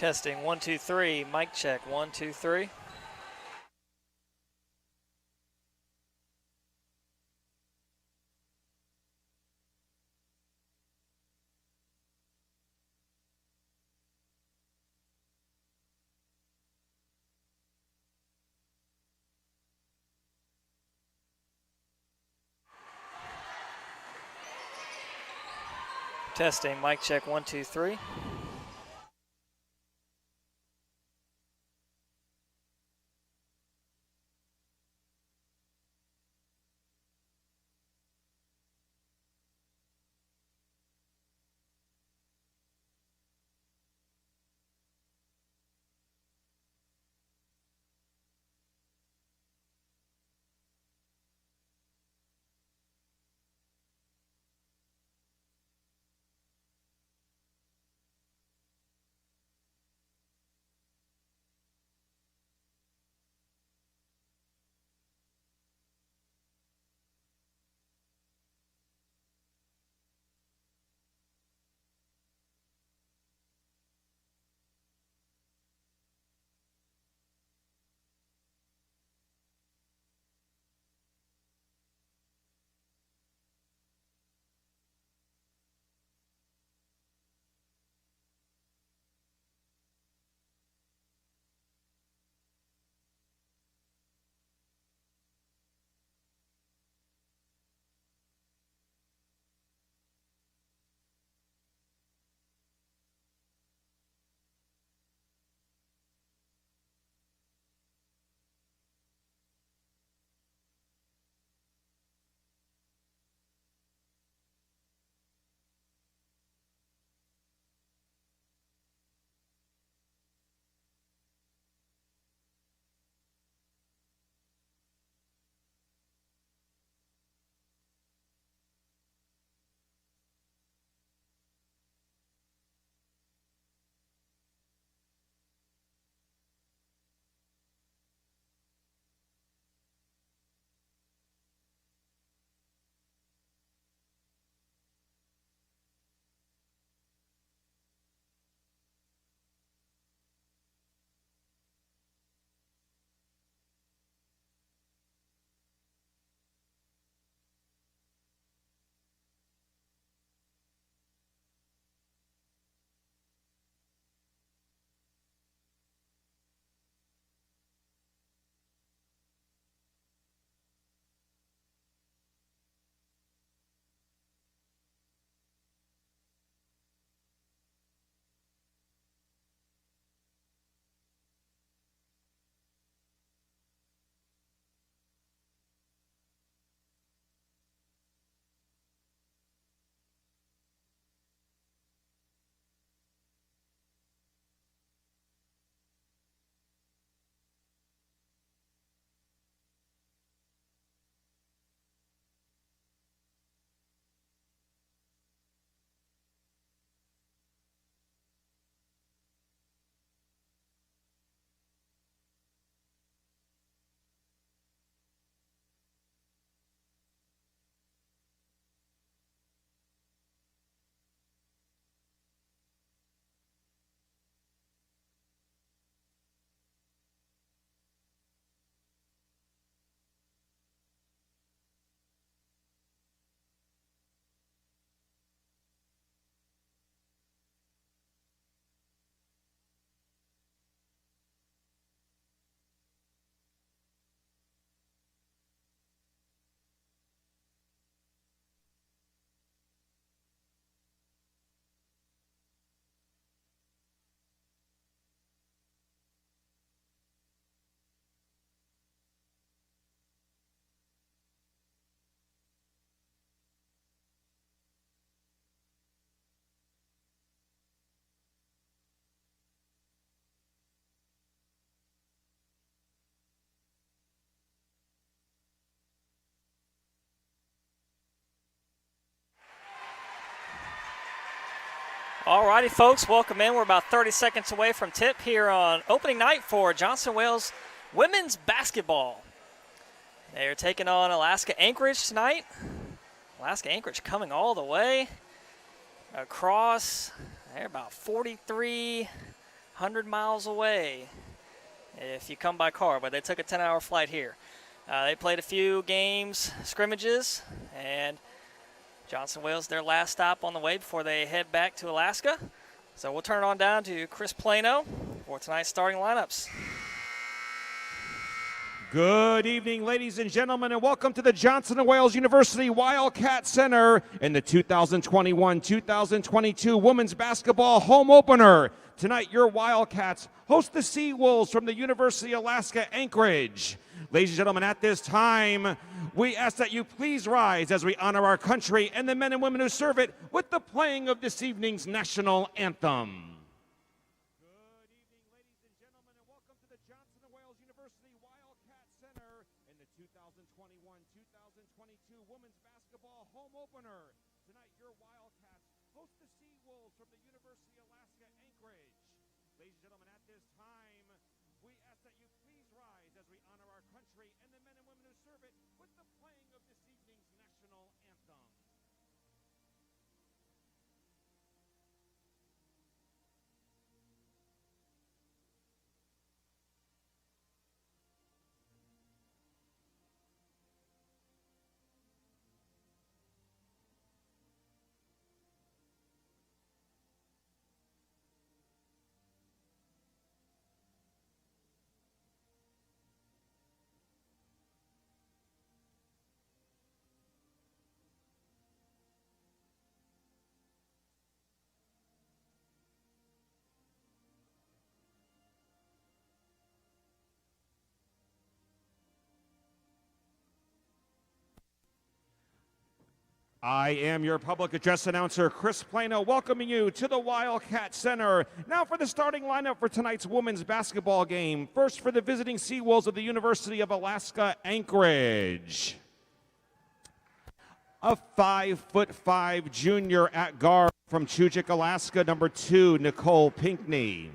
Testing, 1, 2, 3. Mic check, 1, 2, 3. Testing, mic check, 1, 2, 3. All righty, folks, welcome in. We're about 30 seconds away from tip here on opening night for Johnson Wales women's basketball. They're taking on Alaska-Anchorage tonight. Alaska-Anchorage coming all the way across. They're about 43 100 miles away if you come by car, but they took a 10-hour flight here. They played a few games, scrimmages, and Johnson Wales their last stop on the way before they head back to Alaska. So we'll turn it on down to Chris Plano for tonight's starting lineups. Good evening, ladies and gentlemen, and welcome to the Johnson & Wales University Wildcat Center in the 2021-2022 Women's Basketball Home Opener. Tonight, your Wildcats host the Seawolves from the University of Alaska-Anchorage. Ladies and gentlemen, at this time, we ask that you please rise as we honor our country and the men and women who serve it with the playing of this evening's national anthem. Women's basketball home opener. Tonight, your Wildcats host the Seawolves from the University of Alaska-Anchorage. Ladies and gentlemen, at this time, we ask that you please rise as we honor our country and the men and women who serve it with the playing of this evening's national anthem. I am your public address announcer, Chris Plano, welcoming you to the Wildcat Center. Now for the starting lineup for tonight's women's basketball game. First for the visiting Seawolves of the University of Alaska-Anchorage. A 5'5" junior at guard from Chugach, Alaska, number 2, Nicole Pinkney.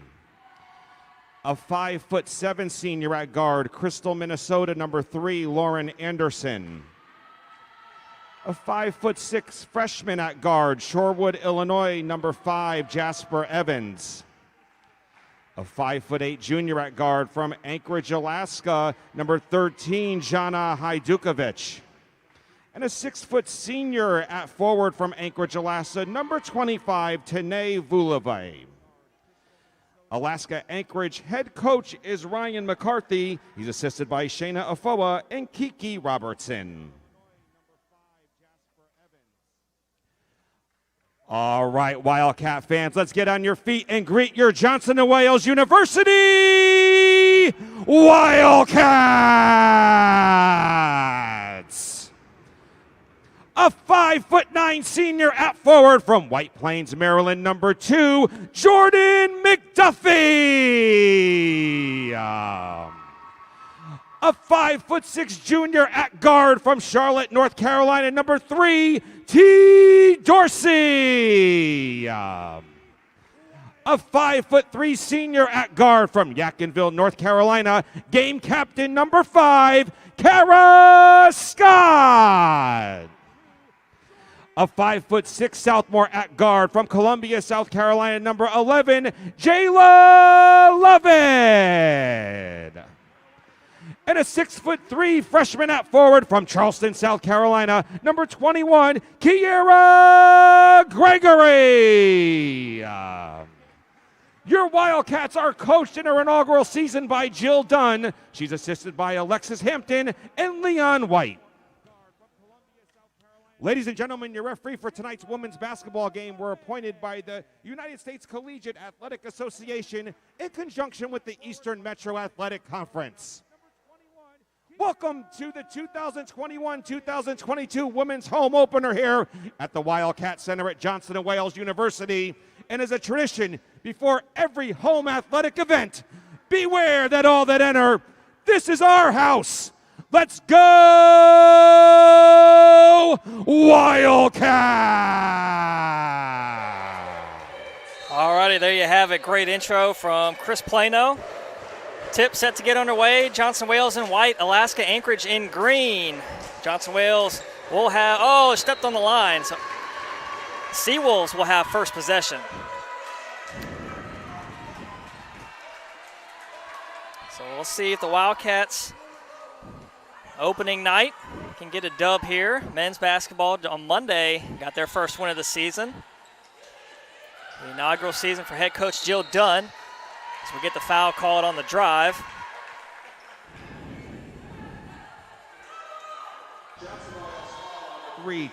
A 5'7" senior at guard, Crystal, Minnesota, number 3, Lauren Anderson. A 5'6" freshman at guard, Shorewood, Illinois, number 5, Jasper Evans. A 5'8" junior at guard from Anchorage, Alaska, number 13, Jana Hajdukovic. And a 6' senior at forward from Anchorage, Alaska, number 25, Tanae Vuleve. Alaska-Anchorage head coach is Ryan McCarthy. He's assisted by Shayna Afoa and Kiki Robertson. All right, Wildcat fans, let's get on your feet and greet your Johnson & Wales University Wildcats. A 5'9" senior at forward from White Plains, Maryland, number 2, Jordan McDuffie. A 5'6" junior at guard from Charlotte, North Carolina, number 3, T. Dorsey. A 5'3" senior at guard from Yadkinville, North Carolina, game captain number 5, Kara Scott. A 5'6" sophomore at guard from Columbia, South Carolina, number 11, Jayla Lovett. And a 6'3" freshman at forward from Charleston, South Carolina, number 21, Kiera Gregory. Your Wildcats are coached in her inaugural season by Jill Dunn. She's assisted by Alexis Hampton and Leon White. Ladies and gentlemen, your referee for tonight's women's basketball game were appointed by the United States Collegiate Athletic Association in conjunction with the Eastern Metro Athletic Conference. Welcome to the 2021-2022 Women's Home Opener here at the Wildcat Center at Johnson & Wales University. And as a tradition, before every home athletic event, beware that all that enter, this is our house. Let's go Wildcat! All righty, there you have it. Great intro from Chris Plano. Tip set to get underway. Johnson Wales in white, Alaska-Anchorage in green. Johnson Wales will have, stepped on the line. So Seawolves will have first possession. we'll see if the Wildcats opening night can get a dub here. Men's basketball on Monday got their first win of the season. The inaugural season for head coach Jill Dunn as we get the foul called on the drive.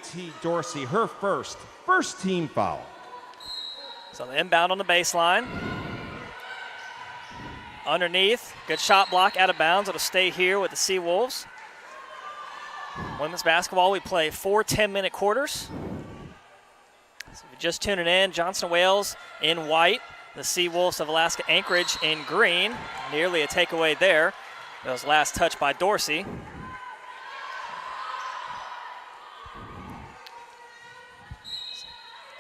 T. Dorsey, her first team foul. So the inbound on the baseline. Underneath, good shot block out of bounds. It'll stay here with the Seawolves. Women's basketball, we play 4 10-minute quarters. So if you're just tuning in, Johnson Wales in white, the Seawolves of Alaska-Anchorage in green. Nearly a takeaway there. That was last touch by Dorsey.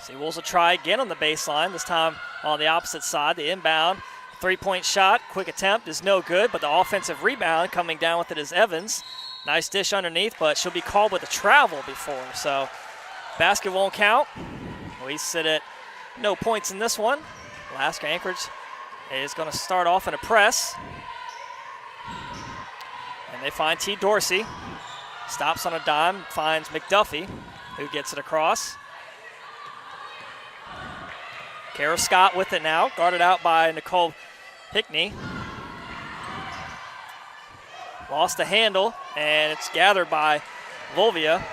Seawolves will try again on the baseline, this time on the opposite side. The inbound, three-point shot, quick attempt is no good, but the offensive rebound coming down with it is Evans. Nice dish underneath, but she'll be called with a travel before. So basket won't count. We sit at no points in this one. Alaska-Anchorage is going to start off in a press. And they find T. Dorsey. Stops on a dime, finds McDuffie, who gets it across. Kara Scott with it now, guarded out by Nicole Pickney. Lost the handle, and it's gathered by Volvia.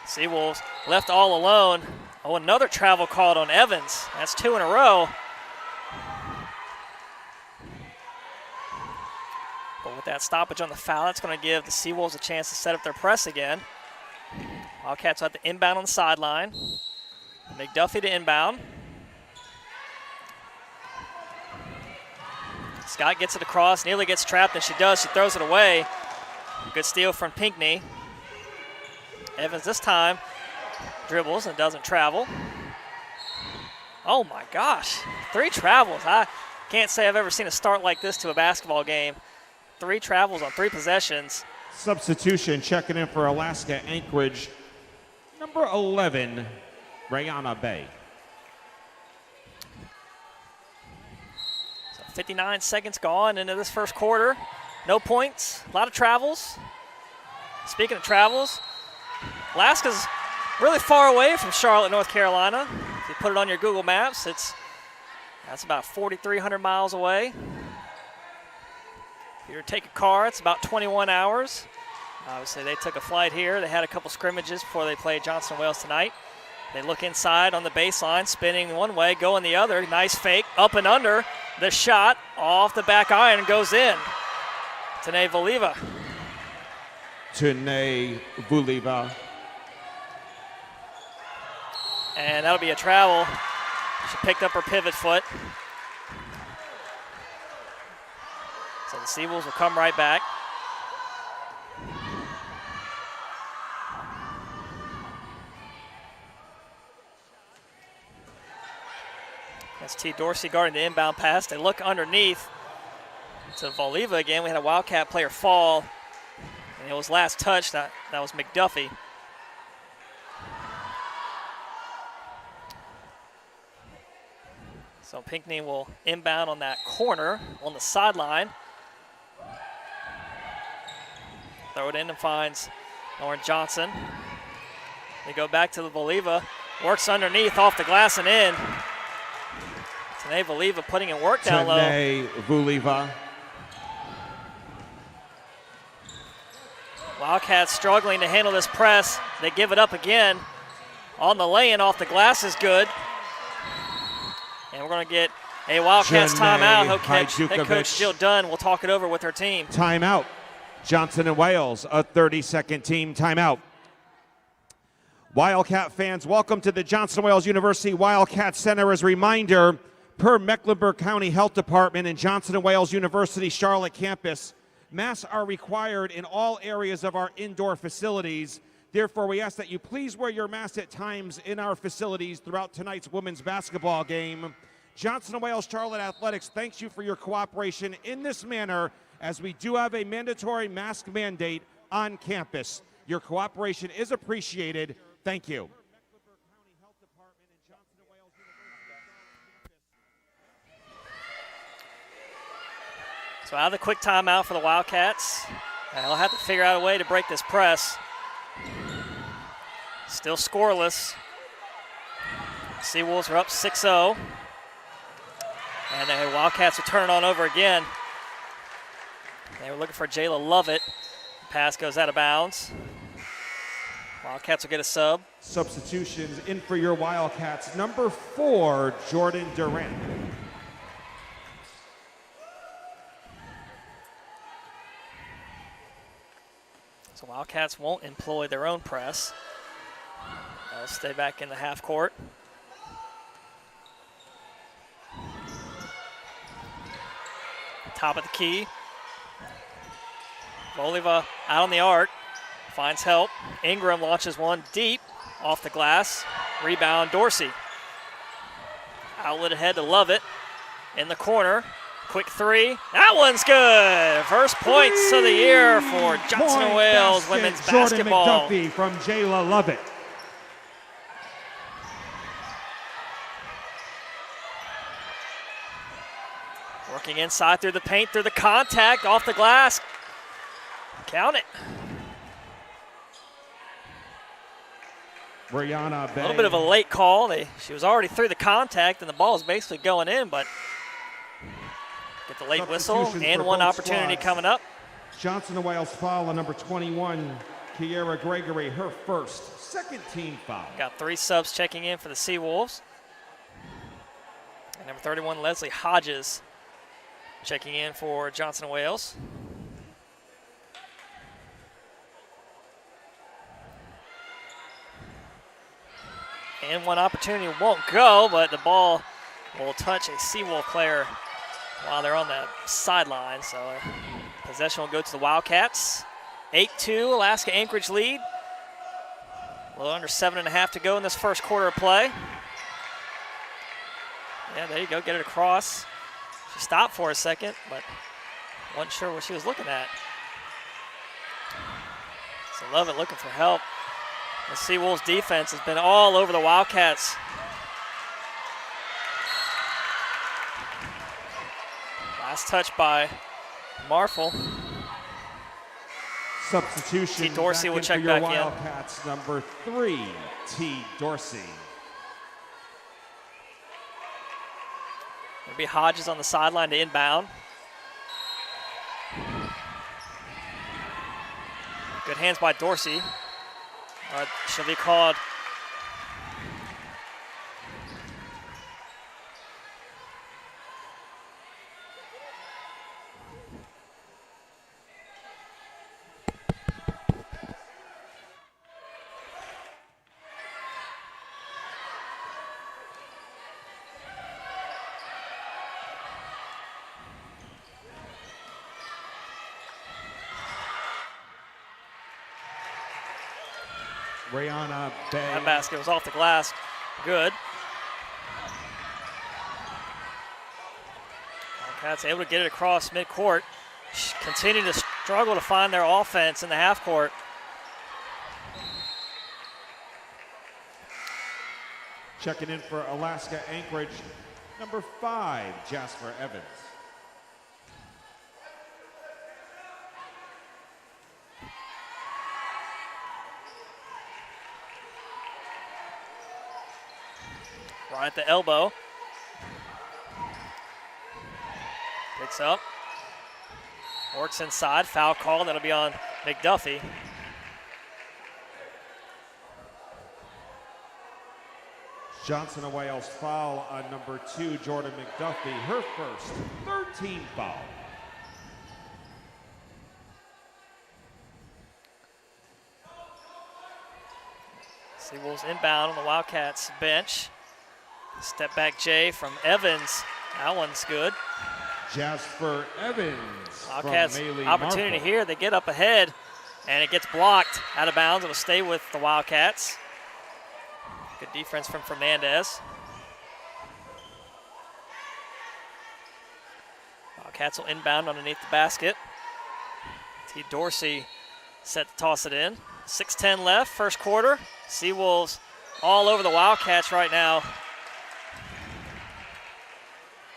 Seawolves left all alone. Oh, another travel called on Evans. That's 2 in a row. But with that stoppage on the foul, that's going to give the Seawolves a chance to set up their press again. Wildcats have the inbound on the sideline. McDuffie to inbound. Scott gets it across, nearly gets trapped, and she does. She throws it away. Good steal from Pinkney. Evans this time dribbles and doesn't travel. Oh my gosh, 3 travels. I can't say I've ever seen a start like this to a basketball game. 3 travels on 3 possessions. Substitution checking in for Alaska-Anchorage, number 11, Rayana Bay. So 59 seconds gone into this first quarter. No points, a lot of travels. Speaking of travels, Alaska's really far away from Charlotte, North Carolina. If you put it on your Google Maps, that's about 4,300 miles away. If you were to take a car, it's about 21 hours. Obviously, they took a flight here. They had a couple scrimmages before they played Johnson Wales tonight. They look inside on the baseline, spinning one way, going the other. Nice fake, up and under. The shot off the back iron goes in. Tanae Voliva. Tanae Voliva. And that'll be a travel. She picked up her pivot foot. So the Seawolves will come right back. That's T. Dorsey guarding the inbound pass. They look underneath to Voliva again. We had a Wildcat player fall, and it was last touch. That was McDuffie. So Pinkney will inbound on that corner on the sideline. Throw it in and finds Lauren Johnson. They go back to the Voliva. Works underneath, off the glass and in. Tanae Voliva putting in work down low. Tanae Voliva. Wildcats struggling to handle this press. They give it up again. On the lay-in, off the glass is good. And we're going to get a Wildcats timeout. Head coach Jill Dunn will talk it over with her team. Timeout. Johnson and Wales, a 30-second team timeout. Wildcat fans, welcome to the Johnson Wales University Wildcat Center. As a reminder, per Mecklenburg County Health Department and Johnson & Wales University Charlotte campus, masks are required in all areas of our indoor facilities. Therefore, we ask that you please wear your mask at times in our facilities throughout tonight's women's basketball game. Johnson & Wales Charlotte Athletics thanks you for your cooperation in this manner, as we do have a mandatory mask mandate on campus. Your cooperation is appreciated. Thank you. So out of the quick timeout for the Wildcats. They'll have to figure out a way to break this press. Still scoreless. Seawolves are up 6-0. And the Wildcats will turn it on over again. They were looking for Jayla Lovett. Pass goes out of bounds. Wildcats will get a sub. Substitutions in for your Wildcats. Number 4, Jordan Durant. So Wildcats won't employ their own press. They'll stay back in the half court. Top of the key. Voliva out on the arc. Finds help. Ingram launches one deep off the glass. Rebound Dorsey. Outlet ahead to Lovett. In the corner. Quick three. That one's good. First points of the year for Johnson & Wales women's basketball. Jordan McDuffie from Jayla Lovett. Working inside through the paint, through the contact, off the glass. Count it. Brianna Bay. A little bit of a late call. She was already through the contact, and the ball is basically going in, but get the late whistle and one opportunity coming up. Johnson & Wales foul on number 21, Kiera Gregory, her first, second team foul. Got 3 subs checking in for the Seawolves. And number 31, Leslie Hodges, checking in for Johnson & Wales. And one opportunity won't go, but the ball will touch a Seawolf player while they're on the sideline. So possession will go to the Wildcats. 8-2, Alaska-Anchorage lead. A little under 7.5 to go in this first quarter of play. Yeah, there you go, get it across. She stopped for a second, but wasn't sure what she was looking at. So Lovett looking for help. The Seawolves defense has been all over the Wildcats. Last touch by Marfel. Substitution. T. Dorsey will check back back in. Wildcats, number 3, T. Dorsey. It'll be Hodges on the sideline to inbound. Good hands by Dorsey. She'll be called. Brianna Bay. That basket was off the glass. Good. Wildcats able to get it across midcourt. Continue to struggle to find their offense in the half court. Checking in for Alaska-Anchorage, number 5, Jasper Evans. Right at the elbow. Picks up. Works inside. Foul call. That'll be on McDuffie. Johnson & Wales foul on number 2, Jordan McDuffie, her first, 13 foul. Seawolves inbound on the Wildcats bench. Step back J from Evans. That one's good. Jasper Evans. Wildcats from opportunity Marfel. here. They get up ahead, and it gets blocked out of bounds. It'll stay with the Wildcats. Good defense from Fernandez. Wildcats will inbound underneath the basket. T. Dorsey set to toss it in. 6:10 left, first quarter. Seawolves all over the Wildcats right now.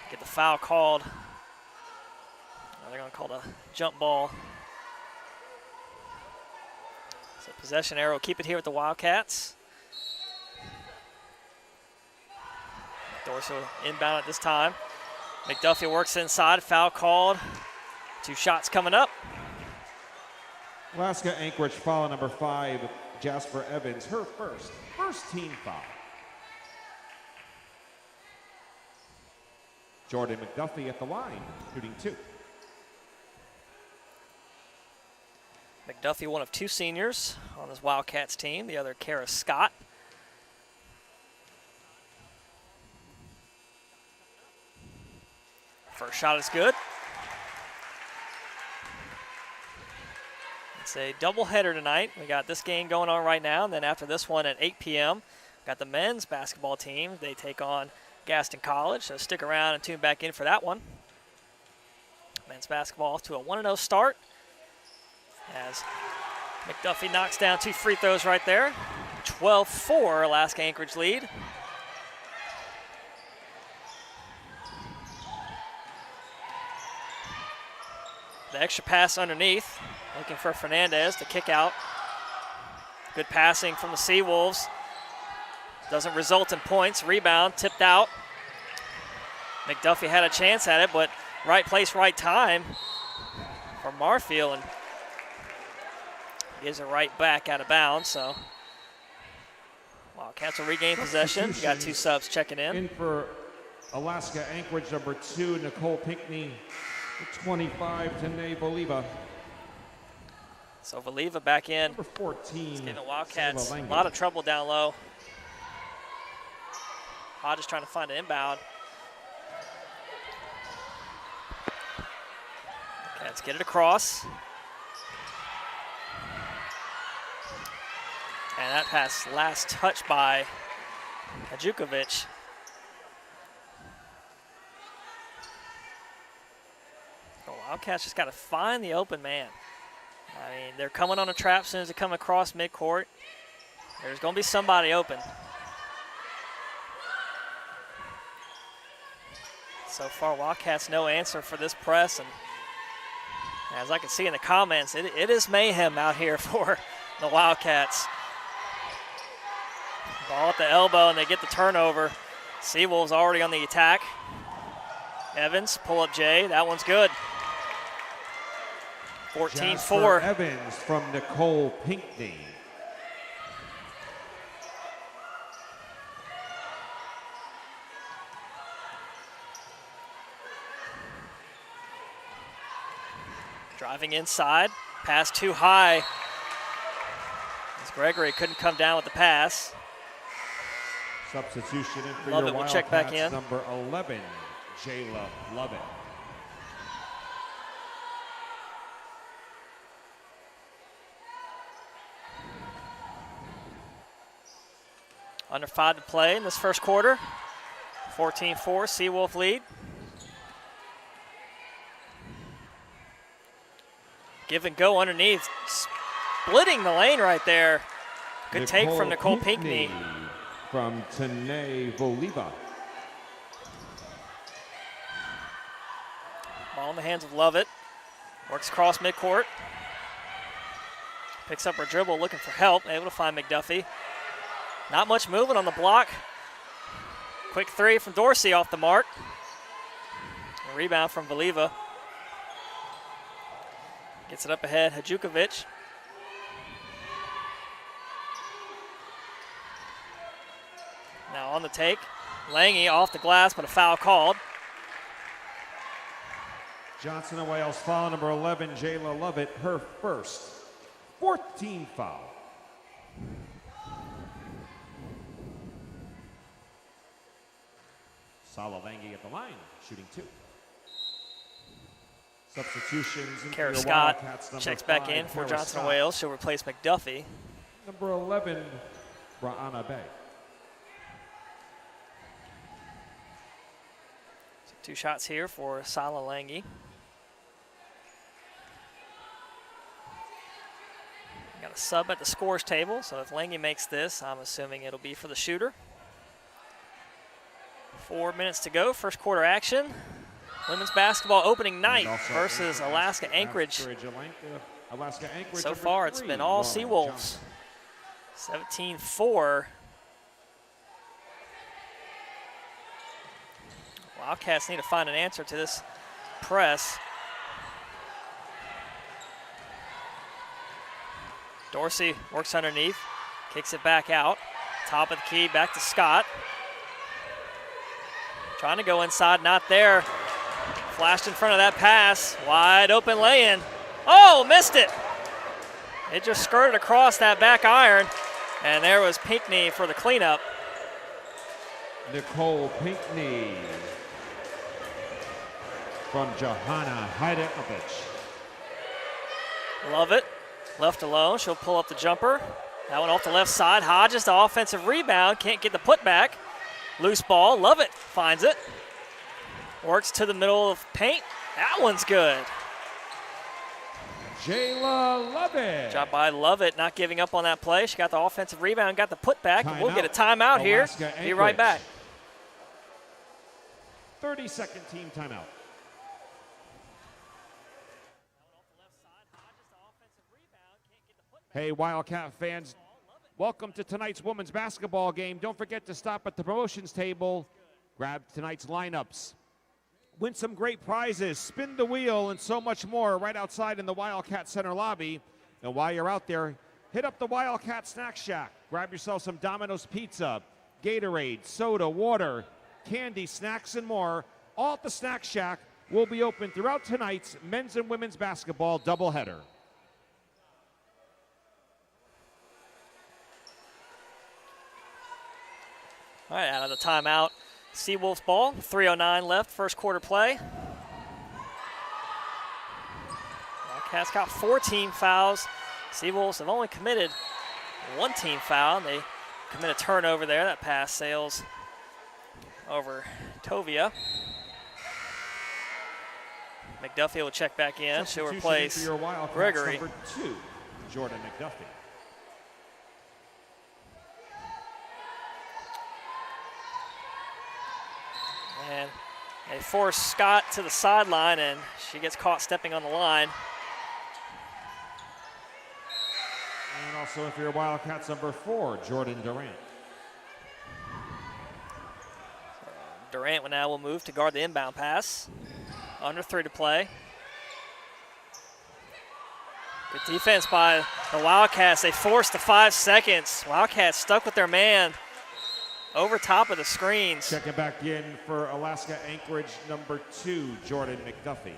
Get the foul called. They're going to call the jump ball. So possession arrow, keep it here with the Wildcats. Dorsey inbound at this time. McDuffie works inside, foul called. 2 shots coming up. Alaska-Anchorage foul number 5, Jasper Evans, her first team foul. Jordan McDuffie at the line, shooting 2. McDuffie, one of 2 seniors on this Wildcats team, the other Kara Scott. First shot is good. It's a doubleheader tonight. We got this game going on right now, and then after this one at 8 p.m., got the men's basketball team. They take on Gaston College, so stick around and tune back in for that one. Men's basketball off to a 1-0 start as McDuffie knocks down 2 free throws right there. 12-4 Alaska-Anchorage lead. The extra pass underneath, looking for Fernandez to kick out. Good passing from the Seawolves. Doesn't result in points. Rebound, tipped out. McDuffie had a chance at it, but right place, right time for Marfield, and gives it right back out of bounds. So Wildcats will regain possession. You got 2 subs checking in. In for Alaska-Anchorage, number 2, Nicole Pinckney. 25, Tanae Voliva. So Voliva back in. Number 14. It's giving the Wildcats a lot of trouble down low. Hodges trying to find an inbound. Cats get it across. And that pass last touched by Hadjukovic. The Wildcats just got to find the open man. I mean, they're coming on a trap as soon as they come across midcourt. There's going to be somebody open. So far, Wildcats no answer for this press. And as I can see in the comments, it is mayhem out here for the Wildcats. Ball at the elbow, and they get the turnover. Seawolves already on the attack. Evans, pull up Jay. That one's good. 14-4. Evans from Nicole Pinckney. Driving inside, pass too high. As Gregory couldn't come down with the pass. Substitution in for Lovett your will Wildcats, check back in. number 11, Jayla Lovett. Under 5 to play in this first quarter. 14-4, Seawolf lead. Give and go underneath. Splitting the lane right there. Good take from Nicole Pinckney. From Tanae Voliva. Ball in the hands of Lovett. Works across midcourt. Picks up her dribble, looking for help. Able to find McDuffie. Not much movement on the block. Quick 3 from Dorsey off the mark. A rebound from Voliva. Gets it up ahead, Hadjukovic. Now on the take. Lange off the glass, but a foul called. Johnson and Wales foul number 11, Jayla Lovett, her first 14 foul. Sala Lange at the line, shooting 2. Substitutions. Kara Scott checks back in for Johnson and Wales. She'll replace McDuffie. Number 11, Ra'ana Bay. So 2 shots here for Sala Lange. Got a sub at the scores table, so if Lange makes this, I'm assuming it'll be for the shooter. 4 minutes to go, first quarter action. Women's basketball opening night also versus Alaska-Anchorage. Alaska-Anchorage. So far, it's been all Seawolves. 17-4. Wildcats need to find an answer to this press. Dorsey works underneath, kicks it back out. Top of the key, back to Scott. Trying to go inside, not there. Flashed in front of that pass. Wide open lay-in. Oh, missed it. It just skirted across that back iron, and there was Pinckney for the cleanup. Nicole Pinckney from Johanna Heidekovich. Love it. Left alone. She'll pull up the jumper. That one off the left side. Hodges, the offensive rebound. Can't get the putback. Loose ball. Love it. Finds it. Works to the middle of paint. That one's good. Jayla Lovett. Job by Lovett, not giving up on that play. She got the offensive rebound, got the putback. And we'll get a Timeout. timeout here. Alaska-Anchorage. Be right back. 30-second team timeout. Hey, Wildcat fans, welcome to tonight's women's basketball game. Don't forget to stop at the promotions table, grab tonight's lineups, win some great prizes, spin the wheel, and so much more right outside in the Wildcat Center lobby. And while you're out there, hit up the Wildcat Snack Shack. Grab yourself some Domino's Pizza, Gatorade, soda, water, candy, snacks, and more. All at the Snack Shack will be open throughout tonight's men's and women's basketball doubleheader. All right, out of the timeout, Seawolves ball. 3:09 left, first quarter play. Wildcats got 14 fouls. Seawolves have only committed one team foul. They commit a turnover there. That pass sails over Tovia. McDuffie will check back in. She'll replace Gregory. Number 2, Jordan McDuffie. And they force Scott to the sideline, and she gets caught stepping on the line. And also in for your Wildcats, number 4, Jordan Durant. Durant now will move to guard the inbound pass. Under 3 to play. Good defense by the Wildcats. They forced the 5 seconds. Wildcats stuck with their man over top of the screens. Checking back in for Alaska-Anchorage, number 2, Jordan McDuffie. In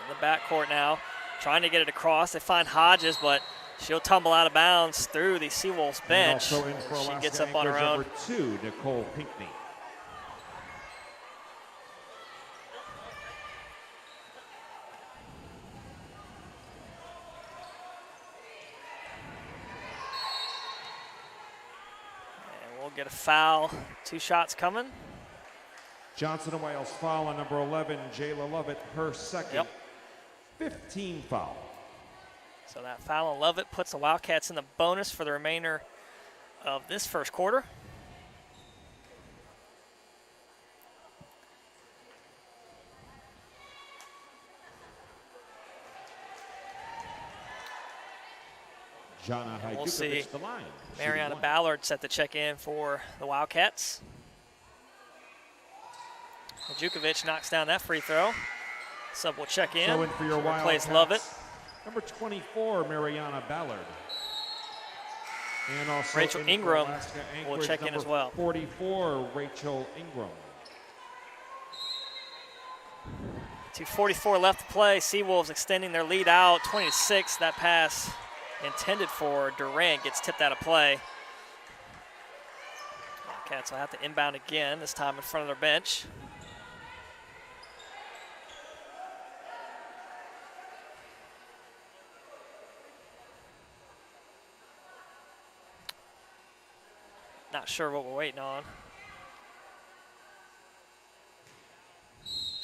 the backcourt now, trying to get it across. They find Hodges, but she'll tumble out of bounds through the Seawolves bench. And also in for she gets up on her own. Number 2, Nicole Pinckney. Get a foul, 2 shots coming. Johnson and Wales foul on number 11, Jayla Lovett, her second. 15 foul. So that foul on Lovett puts the Wildcats in the bonus for the remainder of this first quarter. We'll see Mariana Ballard set the check-in for the Wildcats. Jukovic knocks down that free throw. Sub will check in. Replace Lovett. Number 24, Mariana Ballard. And also Rachel Ingram will check in as well. 44, Rachel Ingram. 2:44 left to play. Seawolves extending their lead out, 20-6. That pass intended for Durant gets tipped out of play. Wildcats will have to inbound again, this time in front of their bench. Not sure what we're waiting on.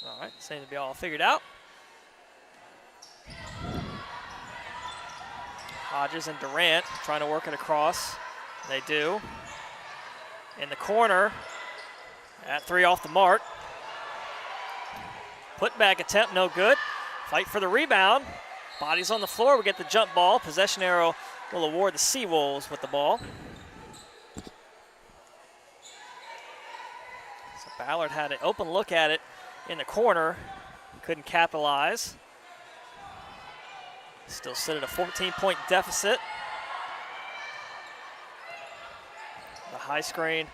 All right, seems to be all figured out. Hodges and Durant trying to work it across. They do. In the corner, at 3 off the mark. Put back attempt, no good. Fight for the rebound. Bodies on the floor, we get the jump ball. Possession arrow will award the Seawolves with the ball. So Ballard had an open look at it in the corner. Couldn't capitalize. Still sit at a 14-point deficit. The high screen,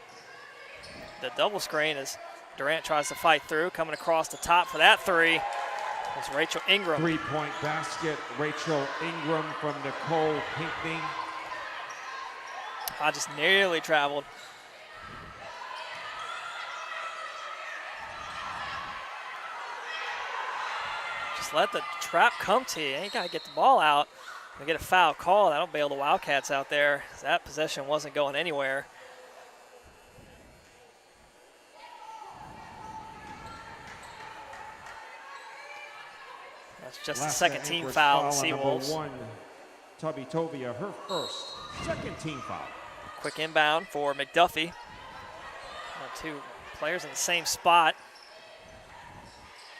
the double screen as Durant tries to fight through. Coming across the top for that three is Rachel Ingram. 3-point basket, Rachel Ingram from Nicole Pinckney. Hodges nearly traveled. Just let the trap come to you. You ain't got to get the ball out and get a foul call. That'll bail the Wildcats out there. That possession wasn't going anywhere. That's just the second team foul on the Seawolves. Number 1, Tubby Tovia, her first, second team foul. Quick inbound for McDuffie. Two players in the same spot.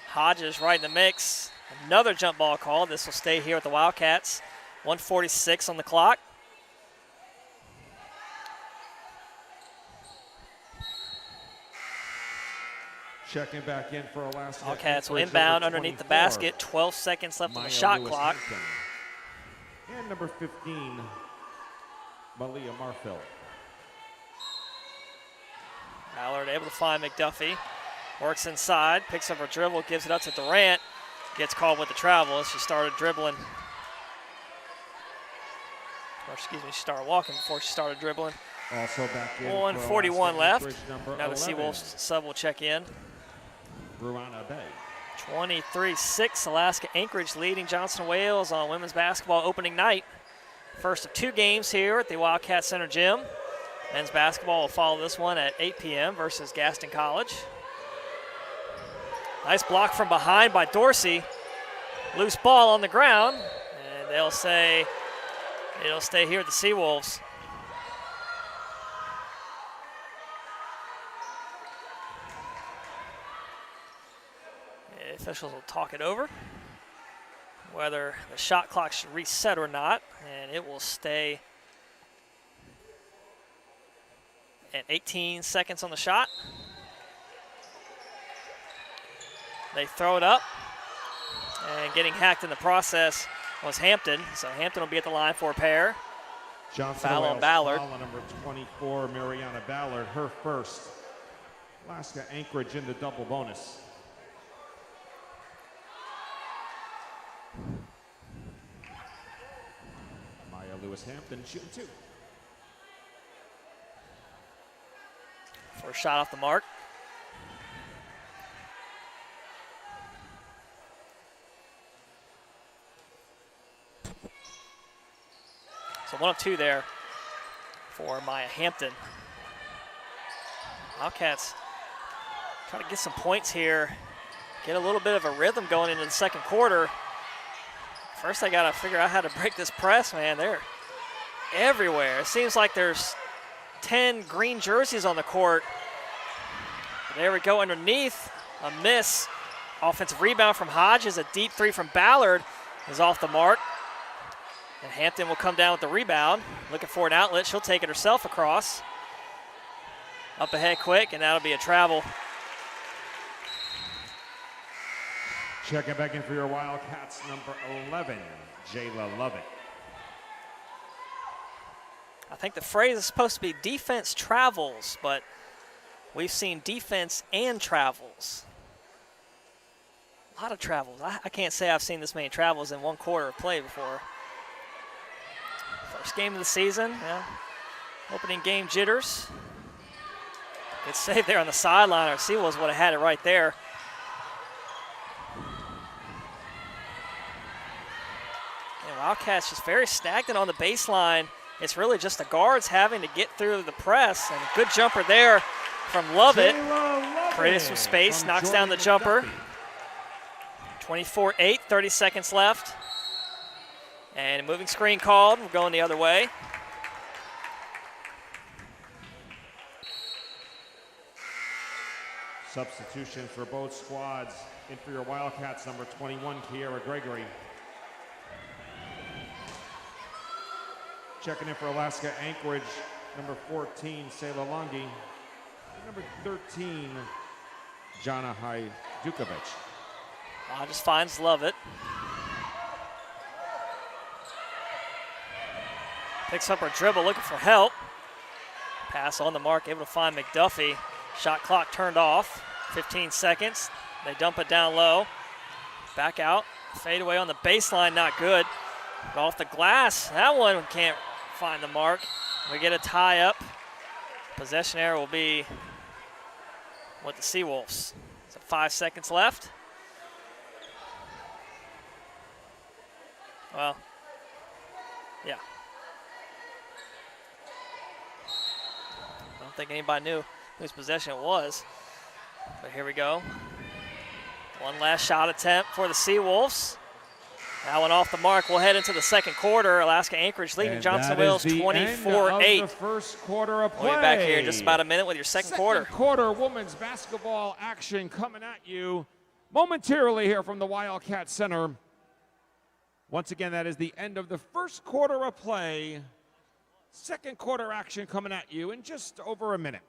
Hodges right in the mix. Another jump ball call. This will stay here with the Wildcats. 1:46 on the clock. Checking back in for Alaska. Wildcats will inbound underneath the basket. 12 seconds left on the shot clock. And number 15, Malia Marfil. Ballard able to find McDuffie. Works inside, picks up her dribble, gives it up to Durant. Gets called with the travel as she started dribbling. Or excuse me, she started walking before she started dribbling. Also back in 1:41 left. Now the 11. Seawolves sub will check in. Ruana Bay. 23-6, Alaska-Anchorage leading Johnson Wales on women's basketball opening night. First of 2 games here at the Wildcat Center Gym. Men's basketball will follow this one at 8 p.m. versus Gaston College. Nice block from behind by Dorsey. Loose ball on the ground, and they'll say it'll stay here at the Seawolves. The officials will talk it over, whether the shot clock should reset or not, and it will stay at 18 seconds on the shot. They throw it up, and getting hacked in the process was Hampton. So Hampton will be at the line for a pair. Foul on Ballard. Foul on number 24, Mariana Ballard, her first. Alaska-Anchorage in the double bonus. Maya Lewis-Hampton shooting 2. First shot off the mark. So 1 of 2 there for Maya Hampton. Wildcats try to get some points here, get a little bit of a rhythm going into the second quarter. First, they got to figure out how to break this press, man. They're everywhere. It seems like there's 10 green jerseys on the court. There we go underneath, a miss. Offensive rebound from Hodges, a deep 3 from Ballard is off the mark. And Hampton will come down with the rebound. Looking for an outlet. She'll take it herself across. Up ahead quick, and that'll be a travel. Checking back in for your Wildcats, number 11, Jayla Lovett. I think the phrase is supposed to be defense travels, but we've seen defense and travels. A lot of travels. I can't say I've seen this many travels in 1 quarter of play before. First game of the season, yeah. Opening game jitters. Good save there on the sideline. Our Seawolves would have had it right there. And Wildcats just very stagnant on the baseline. It's really just the guards having to get through the press. And a good jumper there from Lovett. Created some space, knocks down the jumper. 24-8, 30 seconds left. And a moving screen called. We're going the other way. Substitution for both squads. In for your Wildcats, number 21, Kiera Gregory. Checking in for Alaska-Anchorage, number 14, Sela Longi. And number 13, Jana Hajdukovic. Just finds Lovett. Picks up her dribble, looking for help. Pass on the mark, able to find McDuffie. Shot clock turned off. 15 seconds. They dump it down low. Back out. Fade away on the baseline, not good. But off the glass, that one can't find the mark. We get a tie up. Possession error will be with the Seawolves. So 5 seconds left. Well, yeah. I don't think anybody knew whose possession it was. But here we go. One last shot attempt for the Seawolves. That one off the mark. We'll head into the second quarter. Alaska-Anchorage leading Johnson Wales 24-8. The first quarter of play. We'll be back here in just about a minute with your second quarter. Second quarter women's basketball action coming at you momentarily here from the Wildcat Center. Once again, that is the end of the first quarter of play. Second quarter action coming at you in just over a minute.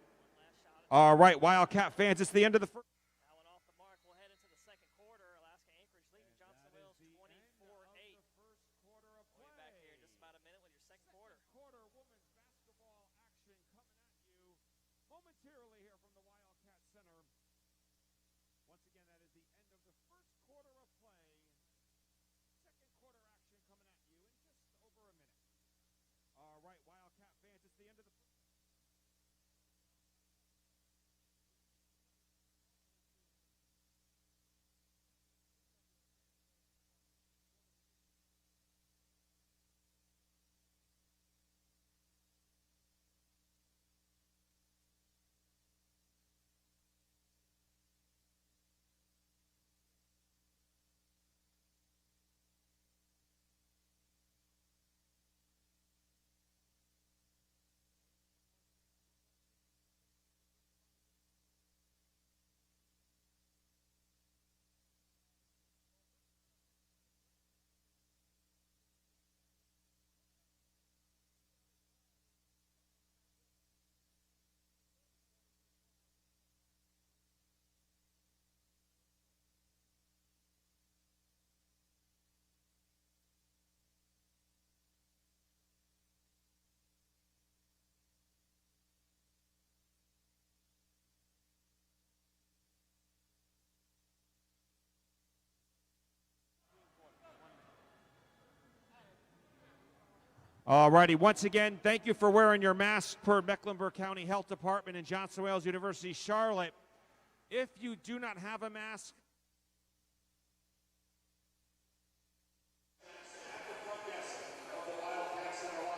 All right, Wildcat fans, it's the end of the first. That one off the mark. We'll head into the second quarter. Alaska-Anchorage leading Johnson Wales 24-8. We'll be back here in just about a minute with your second quarter. Quarter women's basketball action coming at you momentarily here from the Wildcat Center. Once again, that is the end of the first quarter of play. Second quarter action coming at you in just over a minute. All right, Wildcat fans, it's the end of the All righty, once again, thank you for wearing your mask per Mecklenburg County Health Department and Johnson Wales University, Charlotte. If you do not have a mask,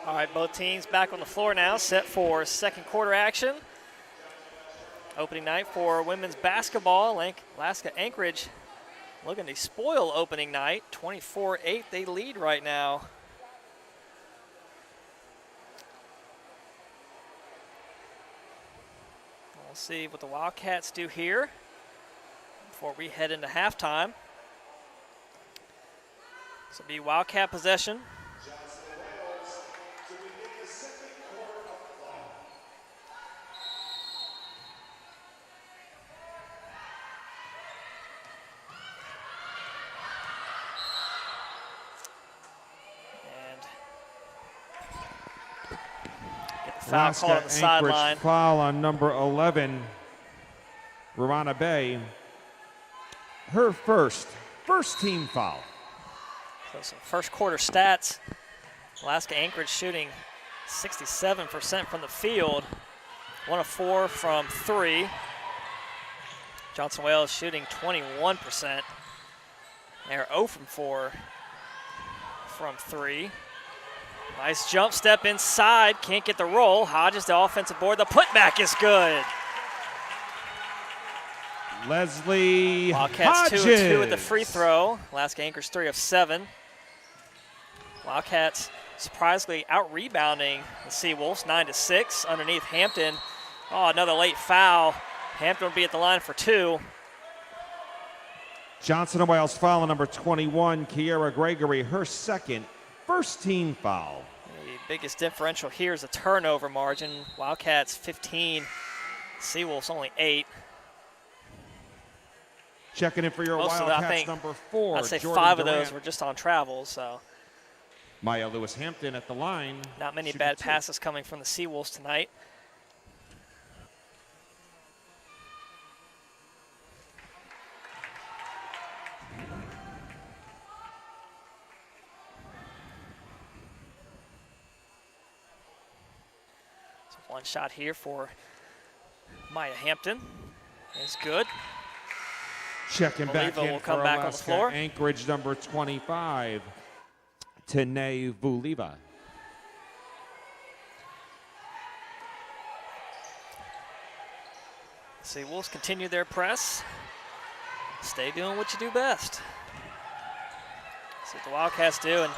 All right, both teams back on the floor now, set for second quarter action. Opening night for women's basketball. Alaska-Anchorage looking to spoil opening night. 24-8, they lead right now. We'll see what the Wildcats do here before we head into halftime. This will be Wildcat possession. Foul call on the sideline. Foul on number 11, Rana Bay. Her first team foul. So some first quarter stats. Alaska-Anchorage shooting 67% from the field. 1 of 4 from 3. Johnson Wales shooting 21%. They're 0 from 4 from 3. Nice jump step inside, can't get the roll. Hodges the offensive board, the putback is good. Leslie Wildcats Hodges. 2 of 2 at the free throw. Alaska-Anchorage 3 of 7. Wildcats surprisingly out-rebounding the Seawolves, 9-6 underneath Hampton. Oh, another late foul. Hampton will be at the line for 2. Johnson & Wales foul on number 21, Kiera Gregory, her first team foul. The biggest differential here is the turnover margin. Wildcats 15, Seawolves only 8. Checking in for your Most of Wildcats, that, I think, number 4, I'd say Jordan 5 of Durant. those were just on travels, so. Maya Lewis-Hampton at the line. Not many shooting bad 2. passes coming from the Seawolves tonight. So one shot here for Maya Hampton is good. Checking back Voliva in will for come back on the floor. Alaska-Anchorage, number 25, Tanae Vuliva. Seawolves continue their press. Stay doing what you do best. See what the Wildcats do, and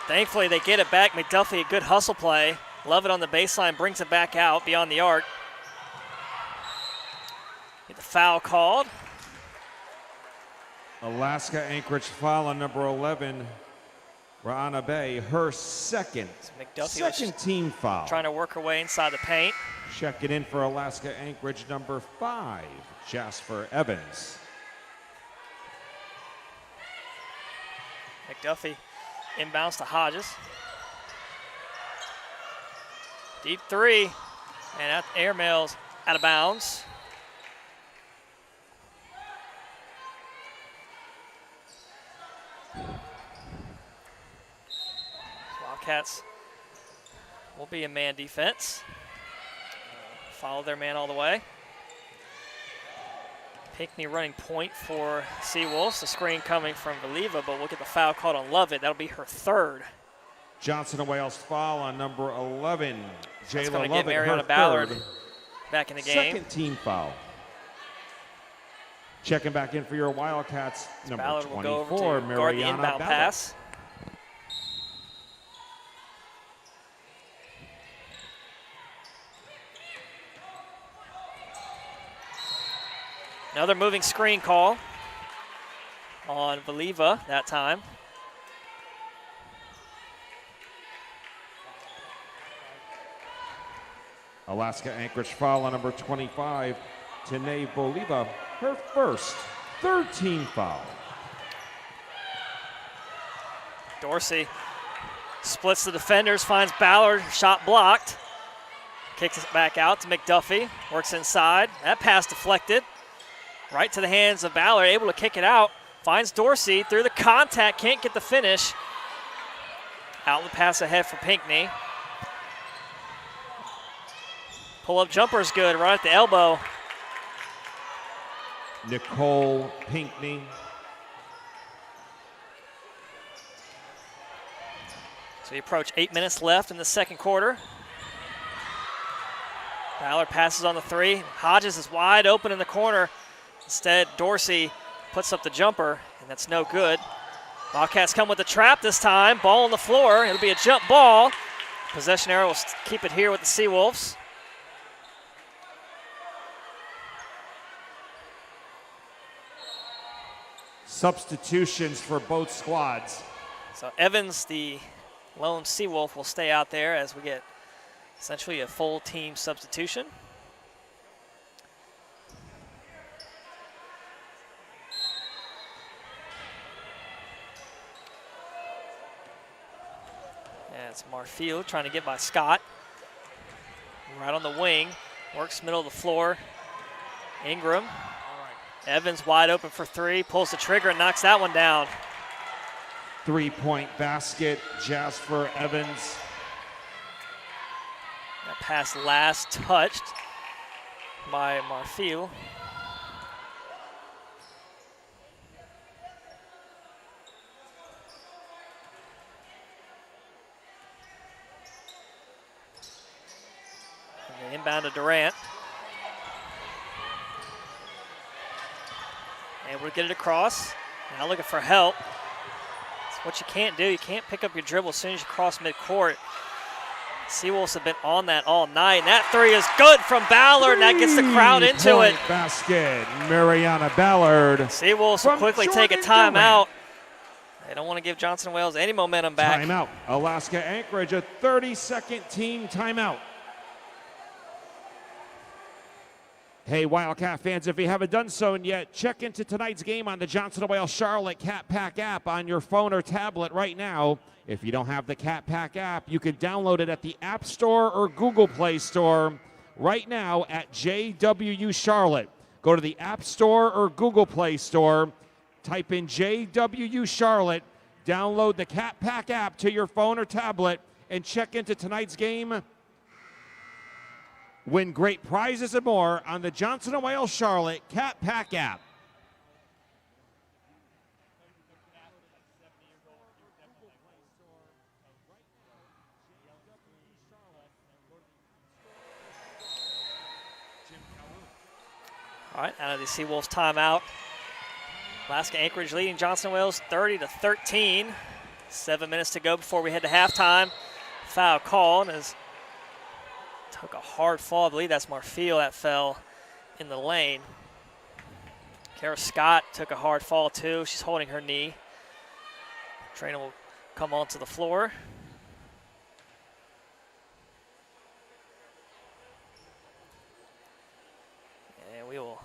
thankfully they get it back. McDuffie, a good hustle play. Love it on the baseline, brings it back out beyond the arc. Get the foul called. Alaska-Anchorage foul on number 11, Ra'ana Bay, her second team foul. Trying to work her way inside the paint. Checking in for Alaska-Anchorage, number 5, Jasper Evans. McDuffie inbounds to Hodges. Deep 3, and that airmail's out of bounds. Wildcats will be a man defense. Follow their man all the way. Pinckney running point for Seawolves. The screen coming from Voliva, but we'll get the foul called on Lovett. That'll be her 3rd. Johnson & Wales foul on number 11, That's Jayla going to get Lovett, Mariana her Ballard 3rd. back in the game. Second team foul. Checking back in for your Wildcats, number Ballard will go 24, over to guard the Mariana inbound Ballard. pass. Another moving screen call on Voliva that time. Alaska-Anchorage foul on number 25, Tanae Voliva, her 3rd team foul. Dorsey splits the defenders, finds Ballard, shot blocked. Kicks it back out to McDuffie, works inside. That pass deflected. Right to the hands of Ballard, able to kick it out. Finds Dorsey through the contact, can't get the finish. Out the pass ahead for Pinckney. Pull-up jumper is good, right at the elbow. Nicole Pinckney. So we approach 8 minutes left in the second quarter. Ballard passes on the 3. Hodges is wide open in the corner. Instead, Dorsey puts up the jumper, and that's no good. Wildcats come with the trap this time. Ball on the floor. It'll be a jump ball. Possession arrow will keep it here with the Seawolves. Substitutions for both squads. So Evans, the lone Seawolf, will stay out there as we get essentially a full team substitution. And it's Marfield trying to get by Scott. Right on the wing, works middle of the floor. Ingram. Evans wide open for 3, pulls the trigger and knocks that one down. 3-point basket, Jasper Evans. That pass last touched by Marfield. And the inbound to Durant. Able to get it across. Now looking for help. what you can't do. You can't pick up your dribble as soon as you cross midcourt. Seawolves have been on that all night. And that three is good from Ballard, and that gets the crowd into it. Basket, Mariana Ballard. Seawolves will quickly take a timeout. They don't want to give Johnson Wales any momentum back. Timeout. Alaska-Anchorage, a 30-second team timeout. Hey, Wildcat fans, if you haven't done so yet, check into tonight's game on the Johnson & Wales Charlotte Cat Pack app on your phone or tablet right now. If you don't have the Cat Pack app, you can download it at the App Store or Google Play Store right now at JWU Charlotte. Go to the App Store or Google Play Store, type in JWU Charlotte, download the Cat Pack app to your phone or tablet, and check into tonight's game. Win great prizes and more on the Johnson & Wales Charlotte Cat Pack app. All right, out of the Seawolves timeout. Alaska-Anchorage leading Johnson & Wales 30-13. 7 minutes to go before we head to halftime. Foul called as took a hard fall. I believe that's Marfil that fell in the lane. Kara Scott took a hard fall too. She's holding her knee. Trainer will come onto the floor. And we will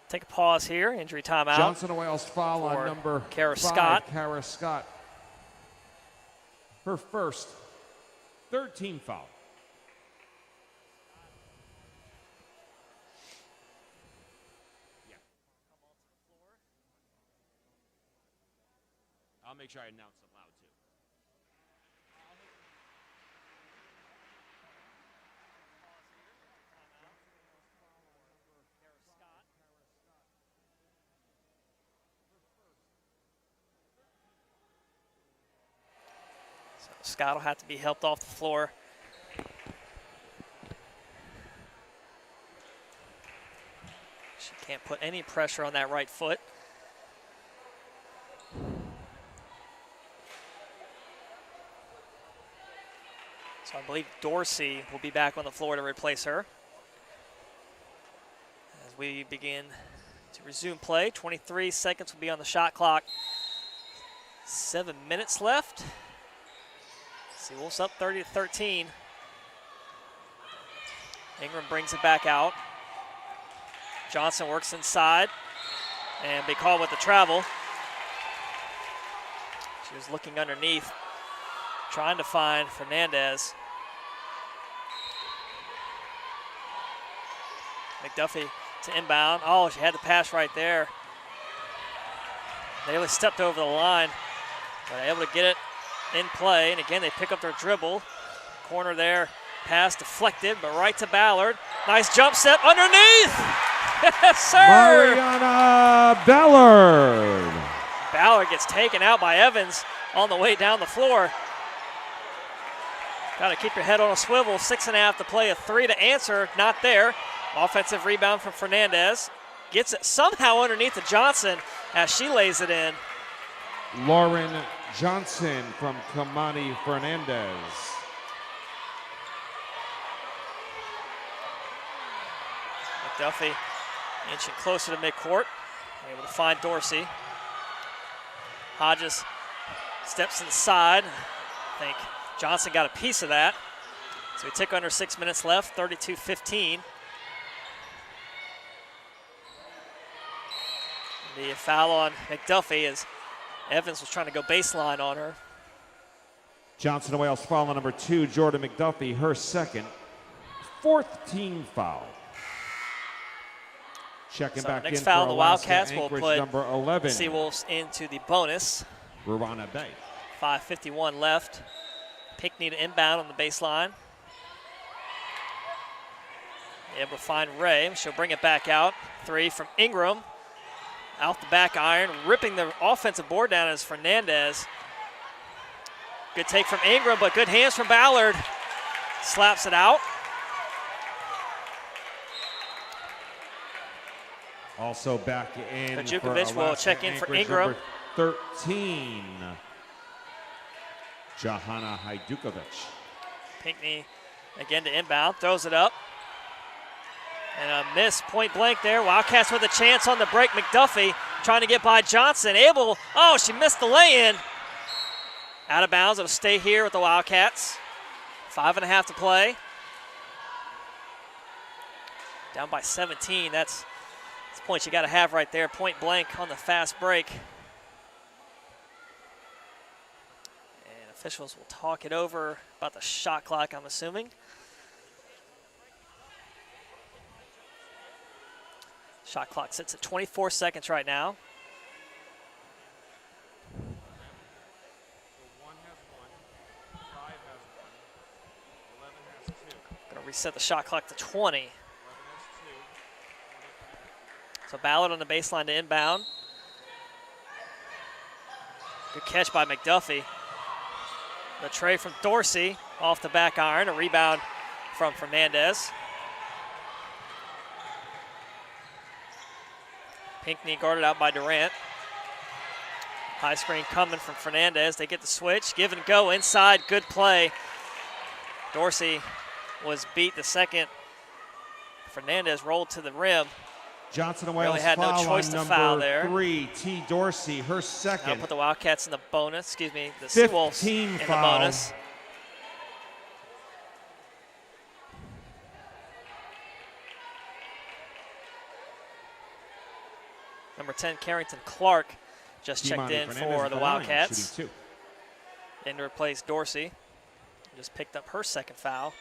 take a pause here. Injury timeout. Johnson & Wales foul on number Kara 5, Scott. Kara Scott. Her first, third team foul. I'll make sure I announce it loud, too. So Scott will have to be helped off the floor. She can't put any pressure on that right foot. So I believe Dorsey will be back on the floor to replace her. As we begin to resume play, 23 seconds will be on the shot clock. 7 minutes left. Seawolves up 30-13. Ingram brings it back out. Johnson works inside and be called with the travel. She was looking underneath, trying to find Fernandez. McDuffie to inbound. Oh, she had the pass right there. They really stepped over the line, but able to get it in play. And again, they pick up their dribble. Corner there, pass deflected, but right to Ballard. Nice jump set underneath. Yes, sir. Mariana Ballard. Ballard gets taken out by Evans on the way down the floor. Got to keep your head on a swivel. 6.5 to play, a 3 to answer. Not there. Offensive rebound from Fernandez. Gets it somehow underneath to Johnson as she lays it in. Lauren Johnson from Kamani Fernandez. McDuffie inching closer to midcourt. Able to find Dorsey. Hodges steps to the side. I think Johnson got a piece of that. So we tick under 6 minutes left, 32-15. The foul on McDuffie as Evans was trying to go baseline on her. Johnson & Wales foul on number 2, Jordan McDuffie, her second, fourth team foul. Checking So back next in foul, for the Wildcats will Alaska-Anchorage, put number 11, Seawolves into the bonus. Ruana Bay. 5:51 left. Pinkney to inbound on the baseline. Able to find Ray. She'll bring it back out. 3 from Ingram. Out the back iron, ripping the offensive board down as Fernandez. Good take from Ingram, but good hands from Ballard. Slaps it out. Also back in Djukovic for will check in for Alaska-Anchorage, Ingram. number 13, Johanna Hajdukovic. Pinckney again to inbound, throws it up. And a miss, point blank there. Wildcats with a chance on the break. McDuffie trying to get by Johnson. She missed the lay-in. Out of bounds, it'll stay here with the Wildcats. 5.5 to play. Down by 17, that's points you gotta have right there. Point blank on the fast break. And officials will talk it over about the shot clock, I'm assuming. Shot clock sits at 24 seconds right now. Going to reset the shot clock to 20. So Ballard on the baseline to inbound. Good catch by McDuffie. The tray from Dorsey off the back iron. A rebound from Fernandez. Pinckney guarded out by Durant. High screen coming from Fernandez. They get the switch. Give and go inside. Good play. Dorsey was beat the second. Fernandez rolled to the rim. Johnson and Wales really had no choice to foul there. Number 3, T. Dorsey, her second. I'll put the Wildcats in the bonus. The Seawolves in the bonus. Number 10, Carrington Clark, just checked in for the Wildcats. In to replace Dorsey. Just picked up her second foul.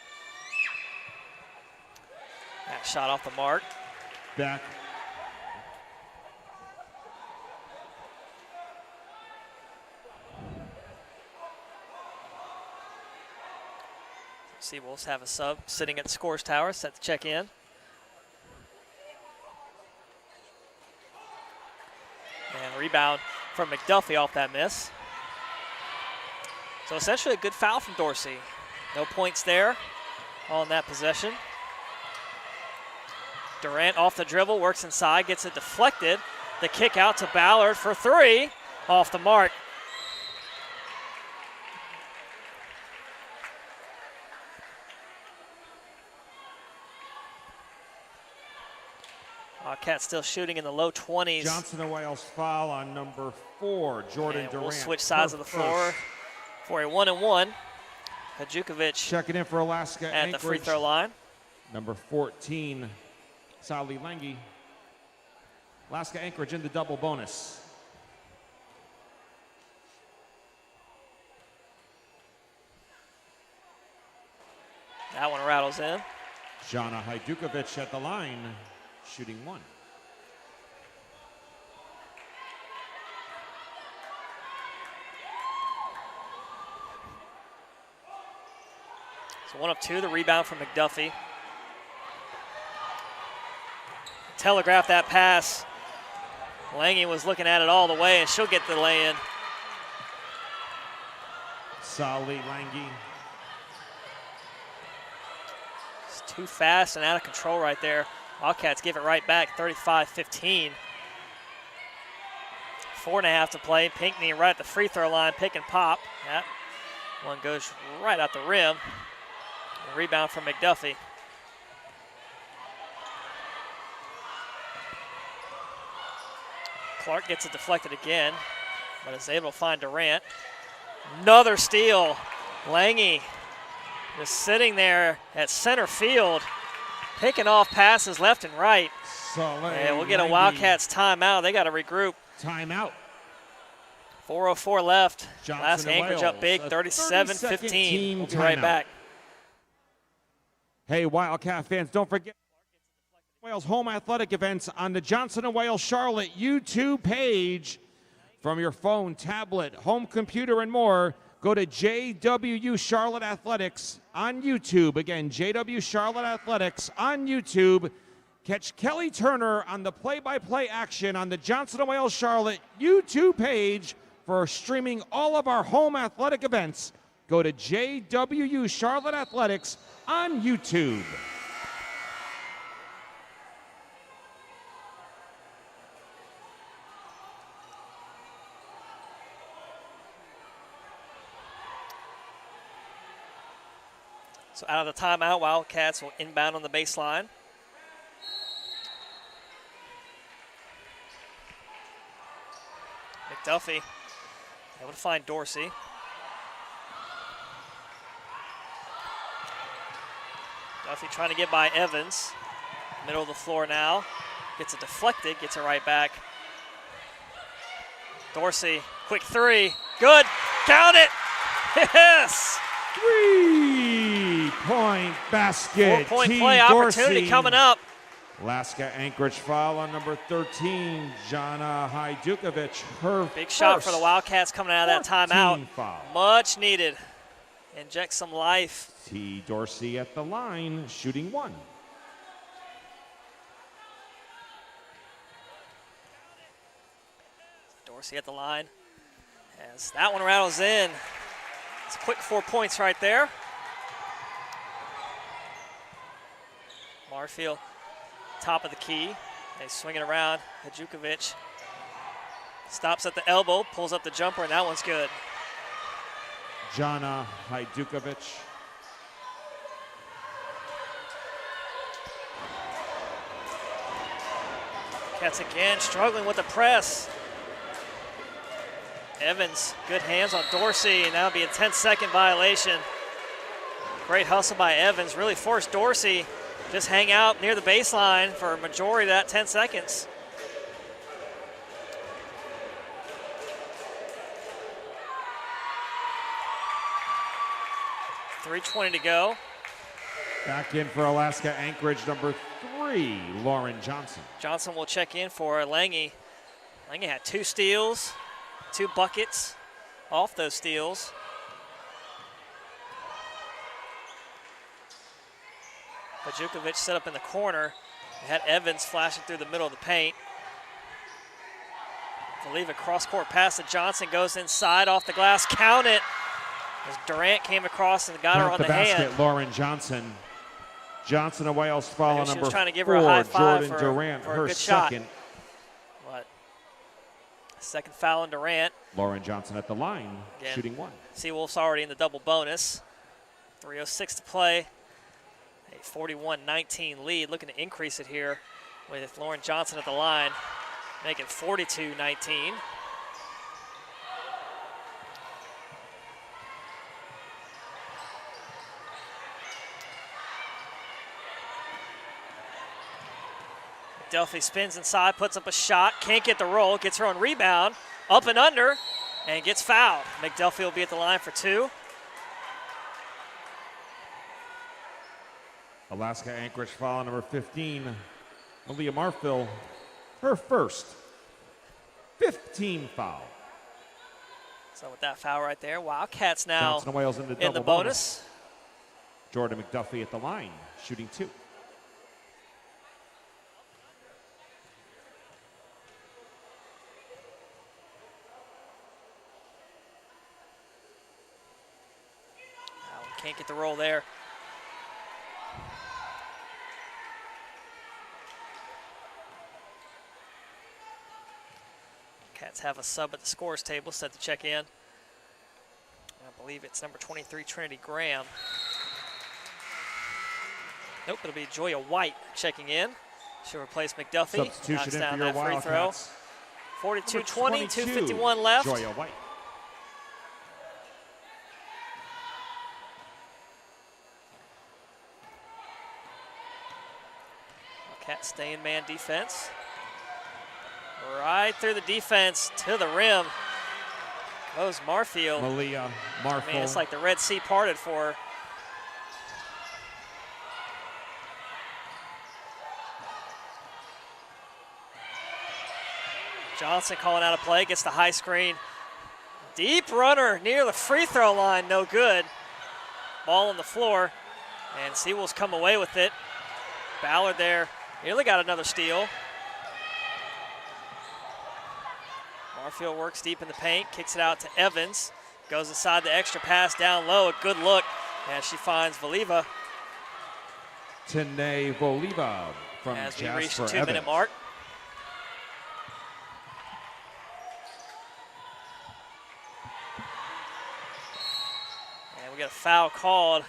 That shot off the mark. Back. Seawolves have a sub sitting at the scores tower, set to check in. And rebound from McDuffie off that miss. So essentially a good foul from Dorsey. No points there on that possession. Durant off the dribble, works inside, gets it deflected. The kick out to Ballard for 3, off the mark. Wildcats still shooting in the low 20s. Johnson and Wales foul on number 4, Jordan Durant. We'll switch sides of the floor for a 1-and-1. Hajdukovic checking in for Alaska-Anchorage at the free throw line. Number 14, Sally Lange. Alaska-Anchorage in the double bonus. That one rattles in. Johanna Hajdukovic at the line, shooting 1. So 1 of 2, the rebound from McDuffie. Telegraphed that pass. Lange was looking at it all the way, and she'll get the lay-in. Sally Lange. It's too fast and out of control right there. Wildcats give it right back, 35-15. 4.5 to play. Pinckney right at the free throw line, pick and pop. That one goes right out the rim. A rebound from McDuffie. Clark gets it deflected again, but is able to find Durant. Another steal. Lange just sitting there at center field, picking off passes left and right. And we'll get a Wildcats timeout. They got to regroup. Timeout. 4:04 left. Alaska-Anchorage up big, 37-15. We'll be right back. Hey, Wildcat fans, don't forget Wales home athletic events on the Johnson & Wales Charlotte YouTube page. From your phone, tablet, home computer, and more, go to JWU Charlotte Athletics on YouTube. Again, JW Charlotte Athletics on YouTube. Catch Kelly Turner on the play-by-play action on the Johnson & Wales Charlotte YouTube page for streaming all of our home athletic events. Go to JWU Charlotte Athletics on YouTube. So out of the timeout, Wildcats will inbound on the baseline. McDuffie able to find Dorsey. Duffy trying to get by Evans. Middle of the floor now. Gets it deflected, gets it right back. Dorsey, quick three. Good. Count it. Yes. 3-point basket. 4-point T. play Dorsey. opportunity coming up. Alaska-Anchorage foul on number 13, Jana Hajdukovic. Her Big shot for the Wildcats coming out of that timeout. Foul. Much needed. Inject some life. T. Dorsey at the line, shooting 1. Dorsey at the line. As that one rattles in. It's a quick 4 points right there. Marfield, top of the key. They swing it around. Hajdukovic stops at the elbow, pulls up the jumper, and that one's good. Jana Hajdukovic. Cats again struggling with the press. Evans, good hands on Dorsey, and that'll be a 10-second violation. Great hustle by Evans, really forced Dorsey just hang out near the baseline for a majority of that 10 seconds. .320 to go. Back in for Alaska-Anchorage, number 3, Lauren Johnson. Johnson will check in for Lange. Lange had 2 steals, 2 buckets off those steals. Hajdukovic set up in the corner. They had Evans flashing through the middle of the paint. To leave a cross-court pass to Johnson, goes inside off the glass, count it. As Durant came across and got her on the basket, hand. Lauren Johnson. Johnson, a Wales foul on She number was trying to give 4, her a high five Jordan for, Durant, for a her good shot. second. What? Second foul on Durant. Lauren Johnson at the line, Again, shooting 1. Seawolf's already in the double bonus. 3:06 to play. A 41-19 lead, looking to increase it here with Lauren Johnson at the line, make it 42-19. Delphi spins inside, puts up a shot, can't get the roll, gets her own rebound, up and under, and gets fouled. McDuffie will be at the line for 2. Alaska-Anchorage foul on number 15, Malia Marfield, her first 15 foul. So with that foul right there, Wildcats now Johnson and Wales in the double bonus. Jordan McDuffie at the line, shooting 2. Can't get the roll there. Cats have a sub at the scores table set to check in. I believe it's number 23, Trinity Graham. Nope, it'll be Joya White checking in. She'll replace McDuffie. Substitution Knocks in down for your that free throw. 42-20, 2:51 left. Joya White. Cats stay in man defense. Right through the defense to the rim goes Marfield. Malia Marfield. Man, it's like the Red Sea parted for her. Johnson calling out a play, gets the high screen. Deep runner near the free throw line, no good. Ball on the floor, and Seawolves come away with it. Ballard there, nearly got another steal. Marfield works deep in the paint, kicks it out to Evans. Goes inside the extra pass down low, a good look, and she finds Voliva. Tene Voliva from as we Jasper reach the Evans. 2-minute mark. And we got a foul called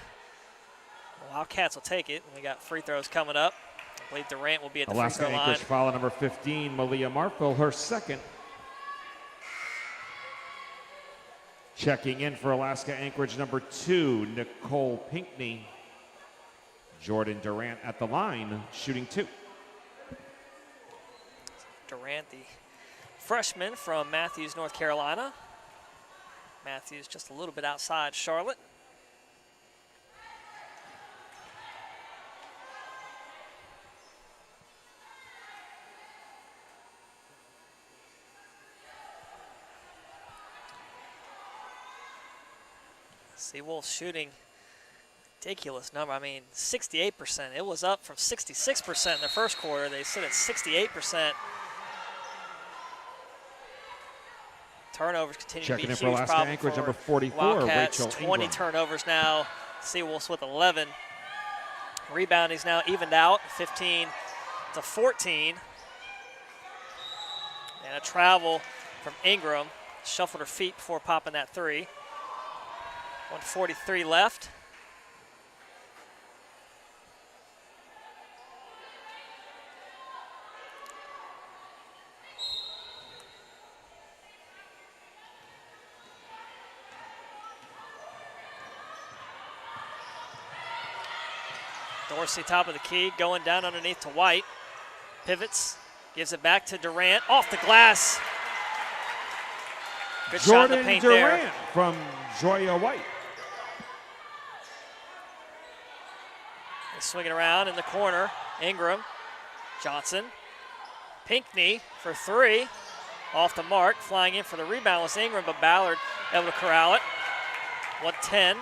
Wildcats will take it. We got free throws coming up. I believe Durant will be at the free throw line. Alaska-Anchorage foul number 15, Malia Marfil, her second. Checking in for Alaska-Anchorage number 2, Nicole Pinckney. Jordan Durant at the line, shooting 2. Durant, the freshman from Matthews, North Carolina. Matthews just a little bit outside Charlotte. Seawolves shooting ridiculous number. I mean, 68%. It was up from 66% in the first quarter. They sit at 68%. Turnovers continue to be a huge problem for Alaska-Anchorage number 44, Wildcats. Rachel 20 Ingram. turnovers now. Seawolves with 11. Rebounding's now evened out, 15 to 14. And a travel from Ingram. Shuffled her feet before popping that three. 1:43 left. Dorsey, top of the key, going down underneath to White. Pivots, gives it back to Durant. Off the glass. Good shot in the paint Durant there. From Joya White. They swing it around in the corner. Ingram, Johnson, Pinckney for three. Off the mark, flying in for the rebound was Ingram, but Ballard able to corral it. 110.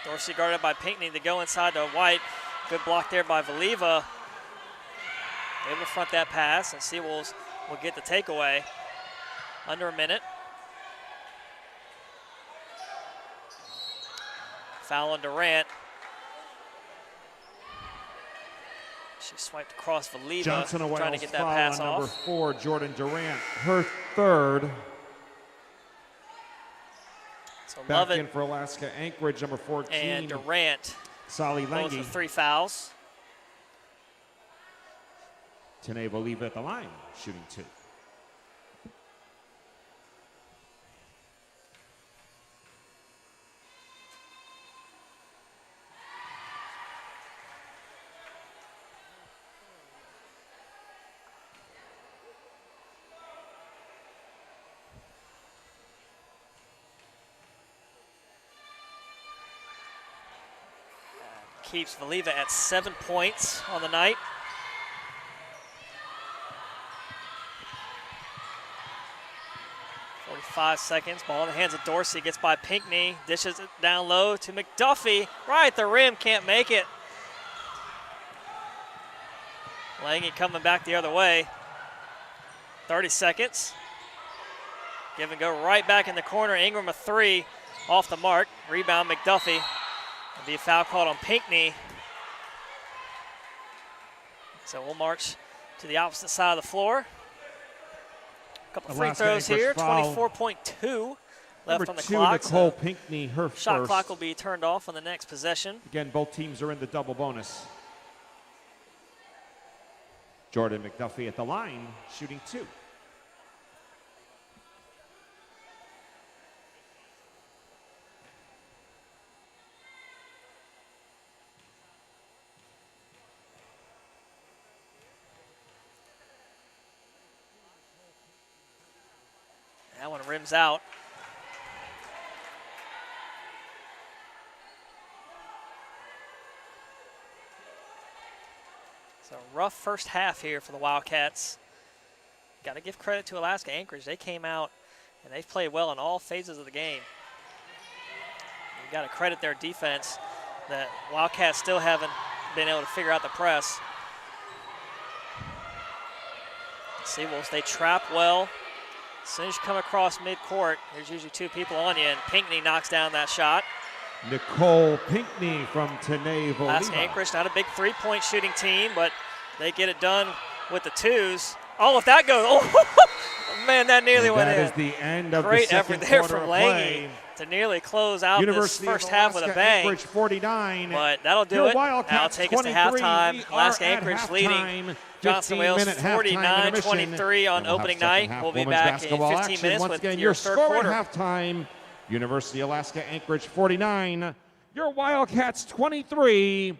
Dorsey guarded by Pinckney to go inside to White. Good block there by Valiva. Able to front that pass, and Seawolves will get the takeaway. Under a minute. Foul on Durant. She swiped across Valiva, trying to get that pass off. Number 4, Jordan Durant, her third. So Back Lovett in for Alaska-Anchorage, number 14. and Durant, Sally both Lange. with 3 fouls. Tanae Valiva at the line, shooting 2. Keeps Valiva at 7 points on the night. .45 seconds, ball in the hands of Dorsey, gets by Pinckney, dishes it down low to McDuffie, right at the rim, can't make it. Lange coming back the other way. 30 seconds. Give and go right back in the corner. Ingram a 3 off the mark. Rebound McDuffie. There'll be a foul called on Pinckney. So we'll march to the opposite side of the floor. A couple free throws here. 24.2 left on the clock. Nicole Pinckney, her shot first. clock will be turned off on the next possession. Again, both teams are in the double bonus. Jordan McDuffie at the line, shooting 2. That one rims out. So rough first half here for the Wildcats. Got to give credit to Alaska-Anchorage. They came out and they've played well in all phases of the game. You got to credit their defense that Wildcats still haven't been able to figure out the press. Seawolves, they trap well. As soon as you come across midcourt, there's usually 2 people on you, and Pinckney knocks down that shot. Nicole Pinckney from Tanae Valiva. Alaska-Anchorage, not a big three-point shooting team, but they get it done with the 2s. Oh, if that goes, oh, man, that nearly went in. That is the end of Great the second effort there quarter from of Lange. play. to nearly close out University this first of half with a bang. Anchorage 49. But that'll do Your it. Wildcats That'll take us to 23. halftime. We are Alaska-Anchorage at leading halftime. Johnson Wales 15-minute halftime intermission. 49-23 on And we'll opening have second night. half We'll be women's back in basketball 15 action. minutes Once with again, your your third score quarter. at halftime. University Alaska-Anchorage 49. Your Wildcats 23.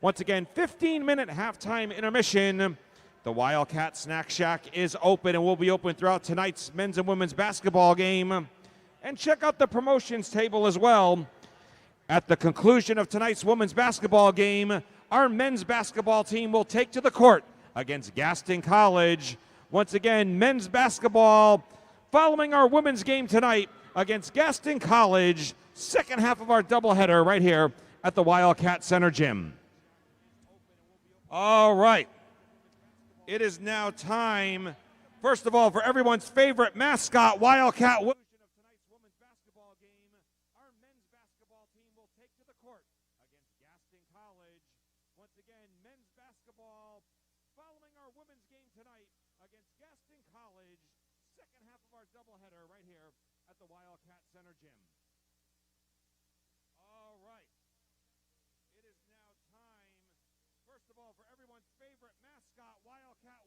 Once again, 15-minute halftime intermission. The Wildcat Snack Shack is open and will be open throughout tonight's men's and women's basketball game. And check out the promotions table as well. At the conclusion of tonight's women's basketball game, our men's basketball team will take to the court against Gaston College. Once again, men's basketball following our women's game tonight against Gaston College. Second half of our doubleheader right here at the Wildcat Center Gym. All right. It is now time, first of all, for everyone's favorite mascot, Wildcat. Of tonight's women's basketball game, our men's basketball team will take to the court against Gaston College. Once again, men's basketball following our women's game tonight against Gaston College. Second half of our doubleheader right here at the Wildcat Center Gym. All right. It is now time, first of all, for everyone's favorite mascot, Wildcat.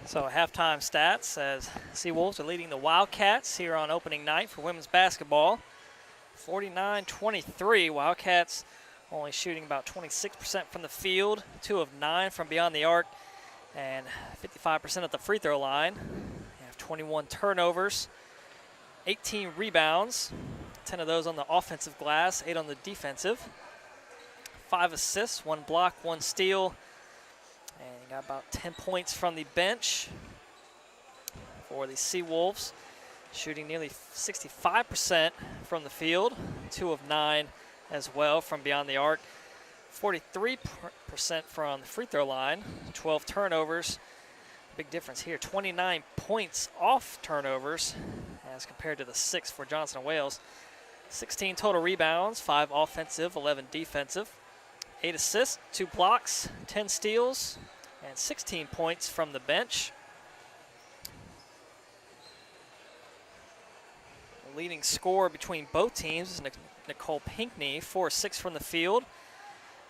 So halftime stats as Seawolves are leading the Wildcats here on opening night for women's basketball. 49-23. Wildcats only shooting about 26% from the field, 2 of 9 from beyond the arc, and 55% at the free throw line. They have 21 turnovers, 18 rebounds, 10 of those on the offensive glass, 8 on the defensive. 5 assists, 1 block, 1 steal, and you got about 10 points from the bench for the Seawolves, shooting nearly 65% from the field, 2 of 9 as well from beyond the arc, 43% from the free throw line, 12 turnovers. Big difference here, 29 points off turnovers as compared to the 6 for Johnson & Wales. 16 total rebounds, 5 offensive, 11 defensive, 8 assists, 2 blocks, 10 steals, and 16 points from the bench. The leading scorer between both teams is Nicole Pinkney, 4-6 from the field.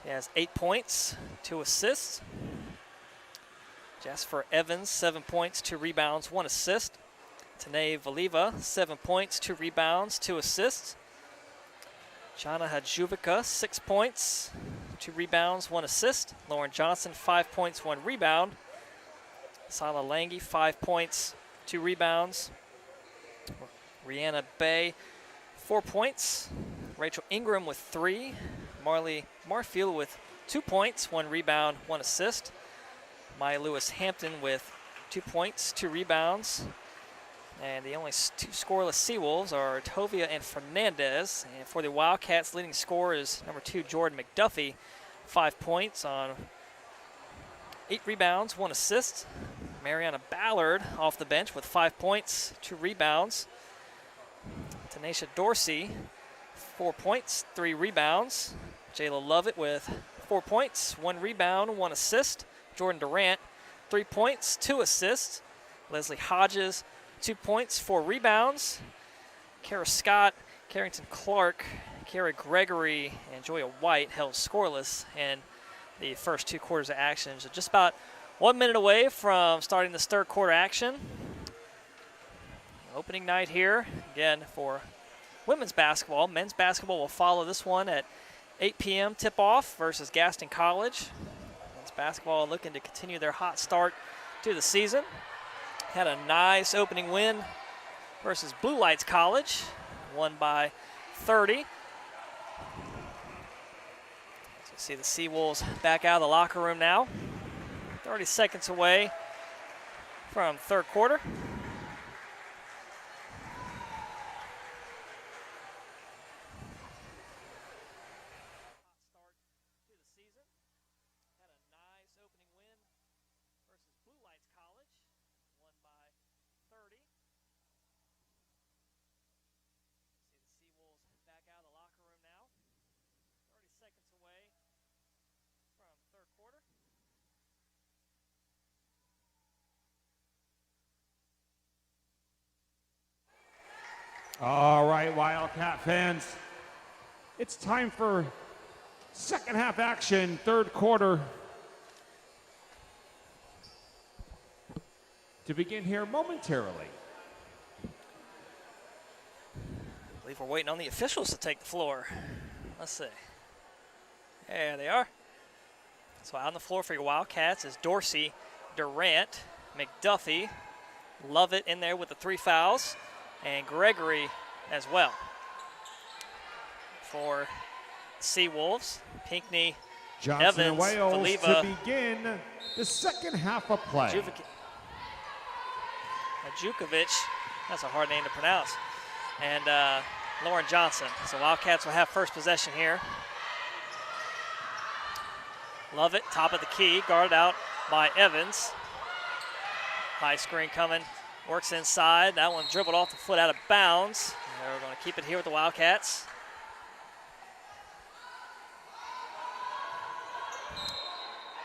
He has 8 points, 2 assists. Jasper Evans, 7 points, 2 rebounds, 1 assist. Tanae Valiva, 7 points, 2 rebounds, 2 assists. Jana Hadjuvica, 6 points, 2 rebounds, 1 assist. Lauren Johnson, 5 points, 1 rebound. Sala Lange, 5 points, 2 rebounds. Rihanna Bay, 4 points. Rachel Ingram with 3. Marley Marfield with 2 points, 1 rebound, 1 assist. Maya Lewis Hampton with 2 points, 2 rebounds. And the only 2 scoreless Seawolves are Tovia and Fernandez. And for the Wildcats, leading scorer is number 2, Jordan McDuffie, 5 points on 8 rebounds, 1 assist. Mariana Ballard off the bench with 5 points, 2 rebounds. Tanisha Dorsey, 4 points, 3 rebounds. Jayla Lovett with 4 points, 1 rebound, 1 assist. Jordan Durant, 3 points, 2 assists. Leslie Hodges, 2 points, 4 rebounds. Kara Scott, Carrington Clark, Kara Gregory, and Joya White held scoreless in the first 2 quarters of action. So just about 1 minute away from starting this third quarter action. Opening night here, again, for women's basketball. Men's basketball will follow this one at 8 p.m. tip-off versus Gaston College. Men's basketball looking to continue their hot start to the season. Had a nice opening win versus Blue Lights College, won by 30. So you see the Seawolves back out of the locker room now. 30 seconds away from third quarter. All right, Wildcat fans, it's time for second half action, third quarter. To begin here momentarily. I believe we're waiting on the officials to take the floor. Let's see. There they are. So out on the floor for your Wildcats is Dorsey, Durant, McDuffie, Lovett in there with the 3 fouls, and Gregory as well. For Seawolves, Pinkney, Johnson Evans, Wales Valiva, to begin the second half of play. Jukovic, that's a hard name to pronounce, and Lauren Johnson. So Wildcats will have first possession here. Lovett, top of the key, guarded out by Evans. High screen coming, works inside. That one dribbled off the foot out of bounds. And they're going to keep it here with the Wildcats.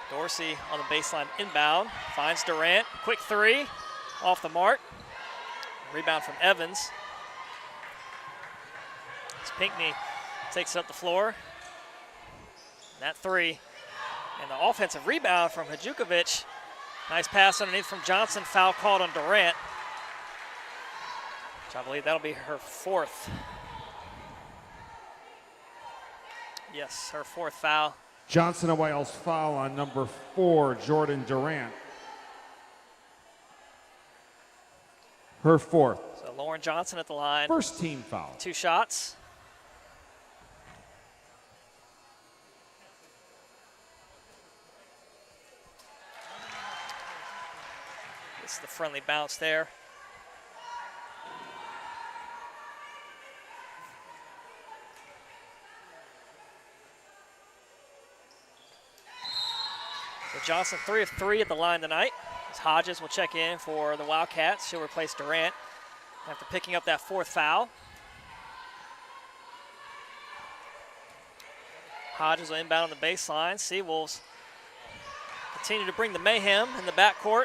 Dorsey on the baseline inbound, finds Durant, quick 3, off the mark. Rebound from Evans. As Pinkney takes it up the floor. That 3, and the offensive rebound from Hadjukovic Nice pass underneath from Johnson. Foul called on Durant, which I believe that'll be her fourth. Yes, her fourth foul. Johnson and Wales foul on number 4, Jordan Durant. Her fourth. So Lauren Johnson at the line. First team foul. 2 shots. This is the friendly bounce there. So Johnson 3 of 3 at the line tonight. As Hodges will check in for the Wildcats. She'll replace Durant after picking up that 4th foul. Hodges will inbound on the baseline. Seawolves continue to bring the mayhem in the backcourt.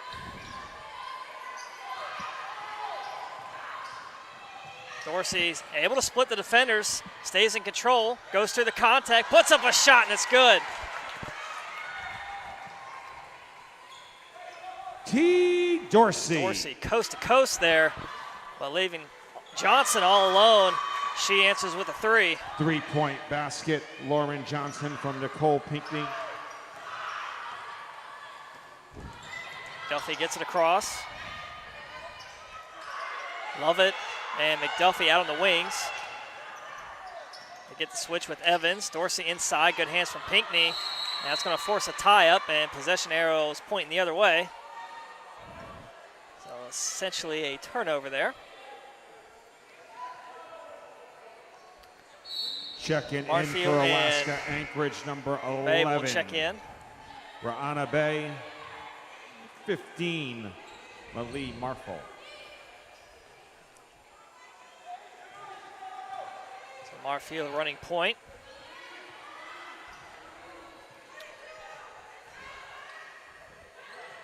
Dorsey's able to split the defenders, stays in control, goes through the contact, puts up a shot, and it's good. T. Dorsey. Dorsey coast to coast there, but leaving Johnson all alone. She answers with a 3. 3-point basket. Lauren Johnson from Nicole Pinckney. Duffy gets it across. Love it. And McDuffie out on the wings. They get the switch with Evans. Dorsey inside. Good hands from Pinckney. Now it's going to force a tie-up, and possession arrow is pointing the other way. So essentially a turnover there. Check in for Marfield Alaska-Anchorage, number 11. Bay will check in. Ra'ana Bay, 15, Malie Marfel. So Marfield running point.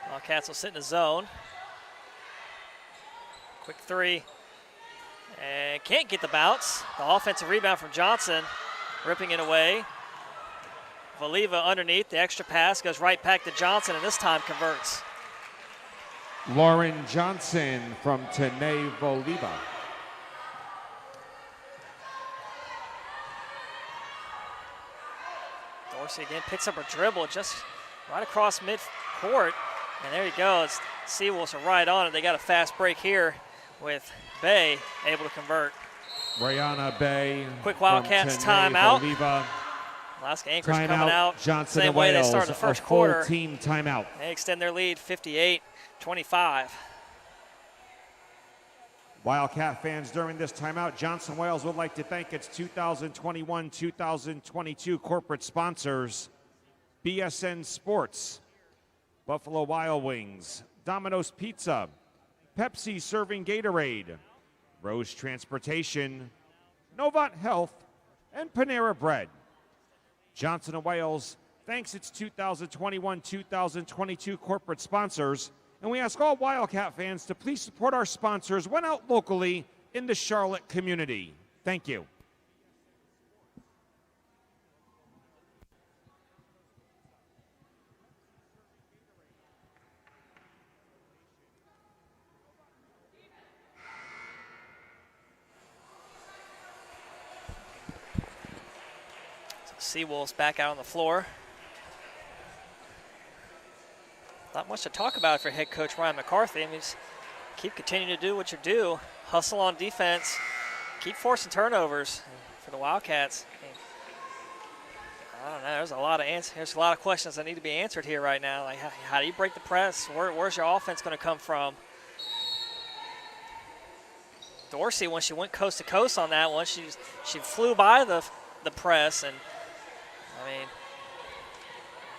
Wildcats will sit in the zone. Quick 3. And can't get the bounce. The offensive rebound from Johnson, ripping it away. Voliva underneath, the extra pass goes right back to Johnson, and this time converts. Lauren Johnson from Tene Voliva. Dorsey again picks up her dribble just right across mid-court. And there you go. It's Seawolves are right on it. They got a fast break here with Bay able to convert. Ra'ana Bay. Quick Wildcats timeout. Voliva. Alaska-Anchorage Timeout. coming out Johnson same and way they Wales, started the first a quarter. full team timeout. They extend their lead 58-25. Wildcat fans, during this timeout, Johnson Wales would like to thank its 2021-2022 corporate sponsors, BSN Sports, Buffalo Wild Wings, Domino's Pizza, Pepsi serving Gatorade, Rose Transportation, Novant Health, and Panera Bread. Johnson & Wales thanks its 2021-2022 corporate sponsors, and we ask all Wildcat fans to please support our sponsors when out locally in the Charlotte community. Thank you. Seawolves back out on the floor. Not much to talk about for head coach Ryan McCarthy. I mean, just keep continuing to do what you do. Hustle on defense. Keep forcing turnovers for the Wildcats. I don't know. There's a lot of answers. There's a lot of questions that need to be answered here right now. Like, how do you break the press? Where's your offense going to come from? Dorsey, when she went coast to coast on that one, she flew by the press, and I mean,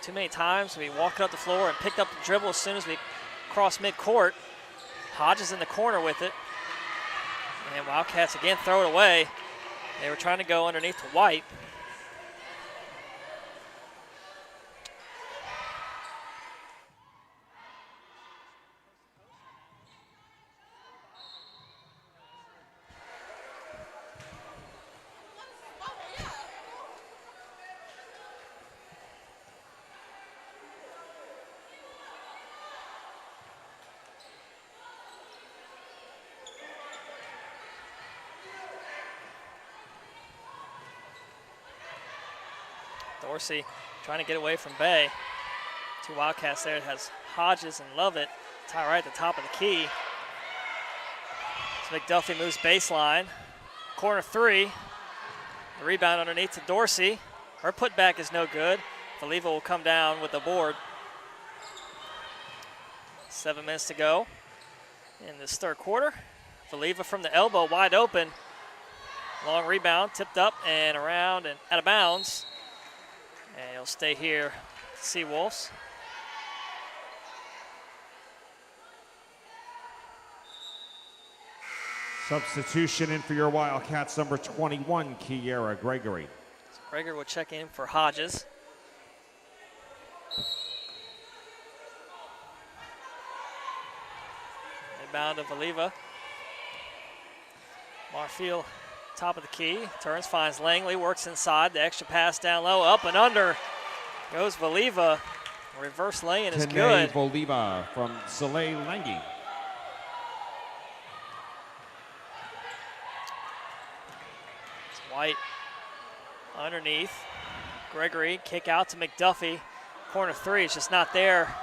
too many times we walked up the floor and picked up the dribble as soon as we crossed midcourt. Hodges in the corner with it. And Wildcats again throw it away. They were trying to go underneath to White. Dorsey trying to get away from Bay. Two Wildcats there. It has Hodges and Lovett tie right at the top of the key. So McDuffie moves baseline. Corner three. The rebound underneath to Dorsey. Her putback is no good. Valiva will come down with the board. 7 minutes to go in this third quarter. Valiva from the elbow, wide open. Long rebound, tipped up and around and out of bounds. And he'll stay here, Seawolves. Substitution in for your Wildcats, number 21, Kiera Gregory. So Gregory will check in for Hodges. Rebound to Valiva. Marfield, top of the key, turns, finds Langley, works inside, the extra pass down low, up and under. Goes Valiva. Reverse lane is good. Valiva from Soleil Langui. White underneath. Gregory, kick out to McDuffie. Corner three is just not there.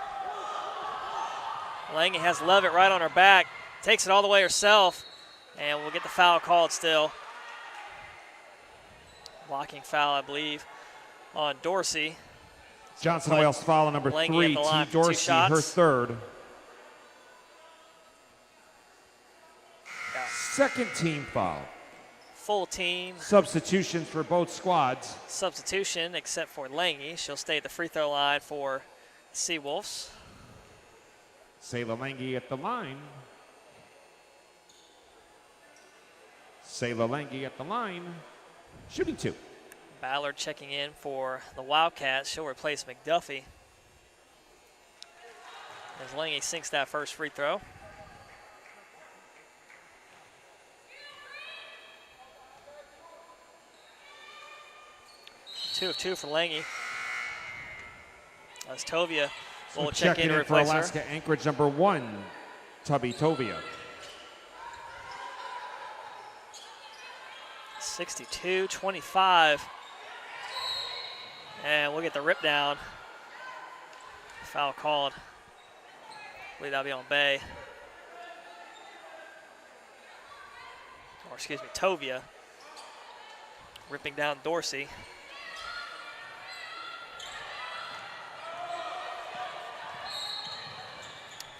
Lange has Levitt right on her back. Takes it all the way herself. And we'll get the foul called still. Blocking foul, I believe, on Dorsey. Johnson Wales foul on number Lange 3, at the line T. for two Dorsey, shots. her third. Yeah. Second team foul. Full team. Substitutions for both squads. Substitution except for Lange. She'll stay at the free throw line for Seawolves. Sayla Lange at the line. Sayla Lange at the line. Shooting two. Ballard checking in for the Wildcats. She'll replace McDuffie. As Lange sinks that first free throw. Two of two for Lange. As Tovia will check in to for replace her. Alaska-Anchorage, number 1, Tubby Tovia. 62-25. And we'll get the rip down. Foul called. I believe that'll be on Bay. Or excuse me, Tovia. Ripping down Dorsey.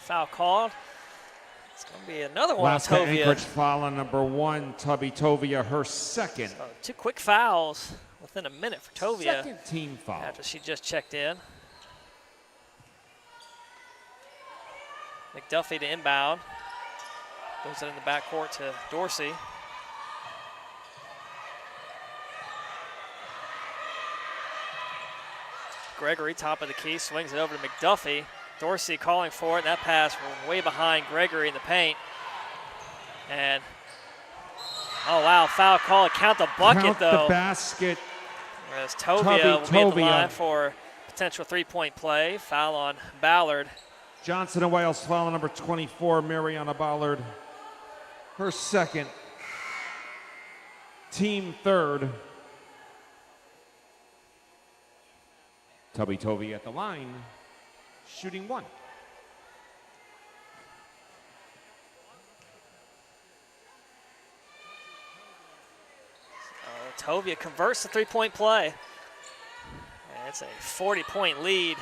Foul called. It's going to be another one on Tovia. Alaska-Anchorage foul on number 1, Tubby Tovia, her second. So 2 quick fouls within a minute for Tovia. Second team foul. After she just checked in. McDuffie to inbound. Moves it in the backcourt to Dorsey. Gregory, top of the key, swings it over to McDuffie. Dorsey calling for it. That pass way behind Gregory in the paint. And, oh, wow, foul call. Count the bucket, Count though. the basket. As Tovia will be at the line for potential three-point play. Foul on Ballard. Johnson and Wales foul on number 24, Mariana Ballard. Her second. Team third. Tubby Tovia at the line. Shooting one. Tovia converts the three-point play. And it's a 40-point lead.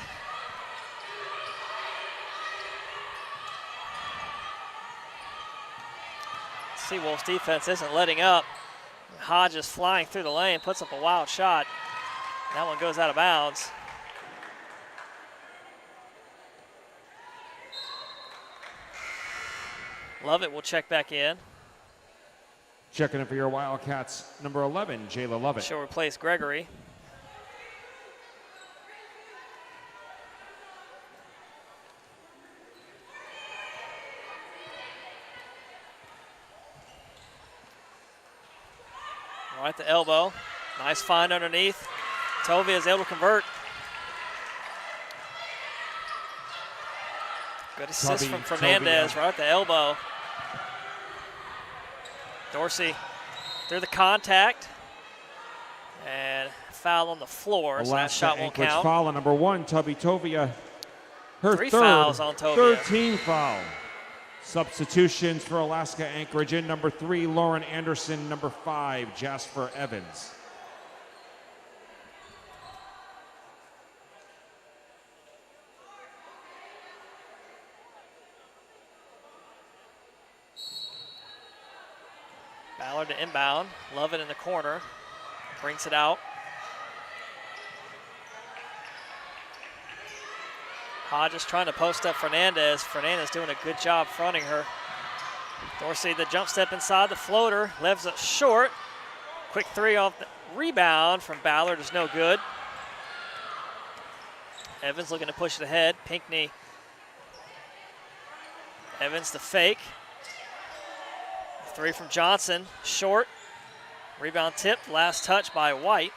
Seawolves defense isn't letting up. Hodges flying through the lane, puts up a wild shot. That one goes out of bounds. Lovett will check back in. Checking in for your Wildcats, number 11, Jayla Lovett. She'll replace Gregory. Right at the elbow. Nice find underneath. Tovia is able to convert. Good assist from Fernandez right at the elbow. Dorsey through the contact. And foul on the floor, so that shot won't Alaska-Anchorage count. foul on number 1, Tubby Tovia. Her 3 third, fouls on Tovia. third team foul. Substitutions for Alaska-Anchorage in number 3, Lauren Anderson, number 5, Jasper Evans. Ballard to inbound. Love it in the corner. Brings it out. Hodges trying to post up Fernandez. Fernandez doing a good job fronting her. Dorsey, the jump step inside the floater. Levs it short. Quick 3 off the rebound from Ballard is no good. Evans looking to push it ahead. Pinckney. Evans the fake. 3 from Johnson, short. Rebound tipped, last touch by White.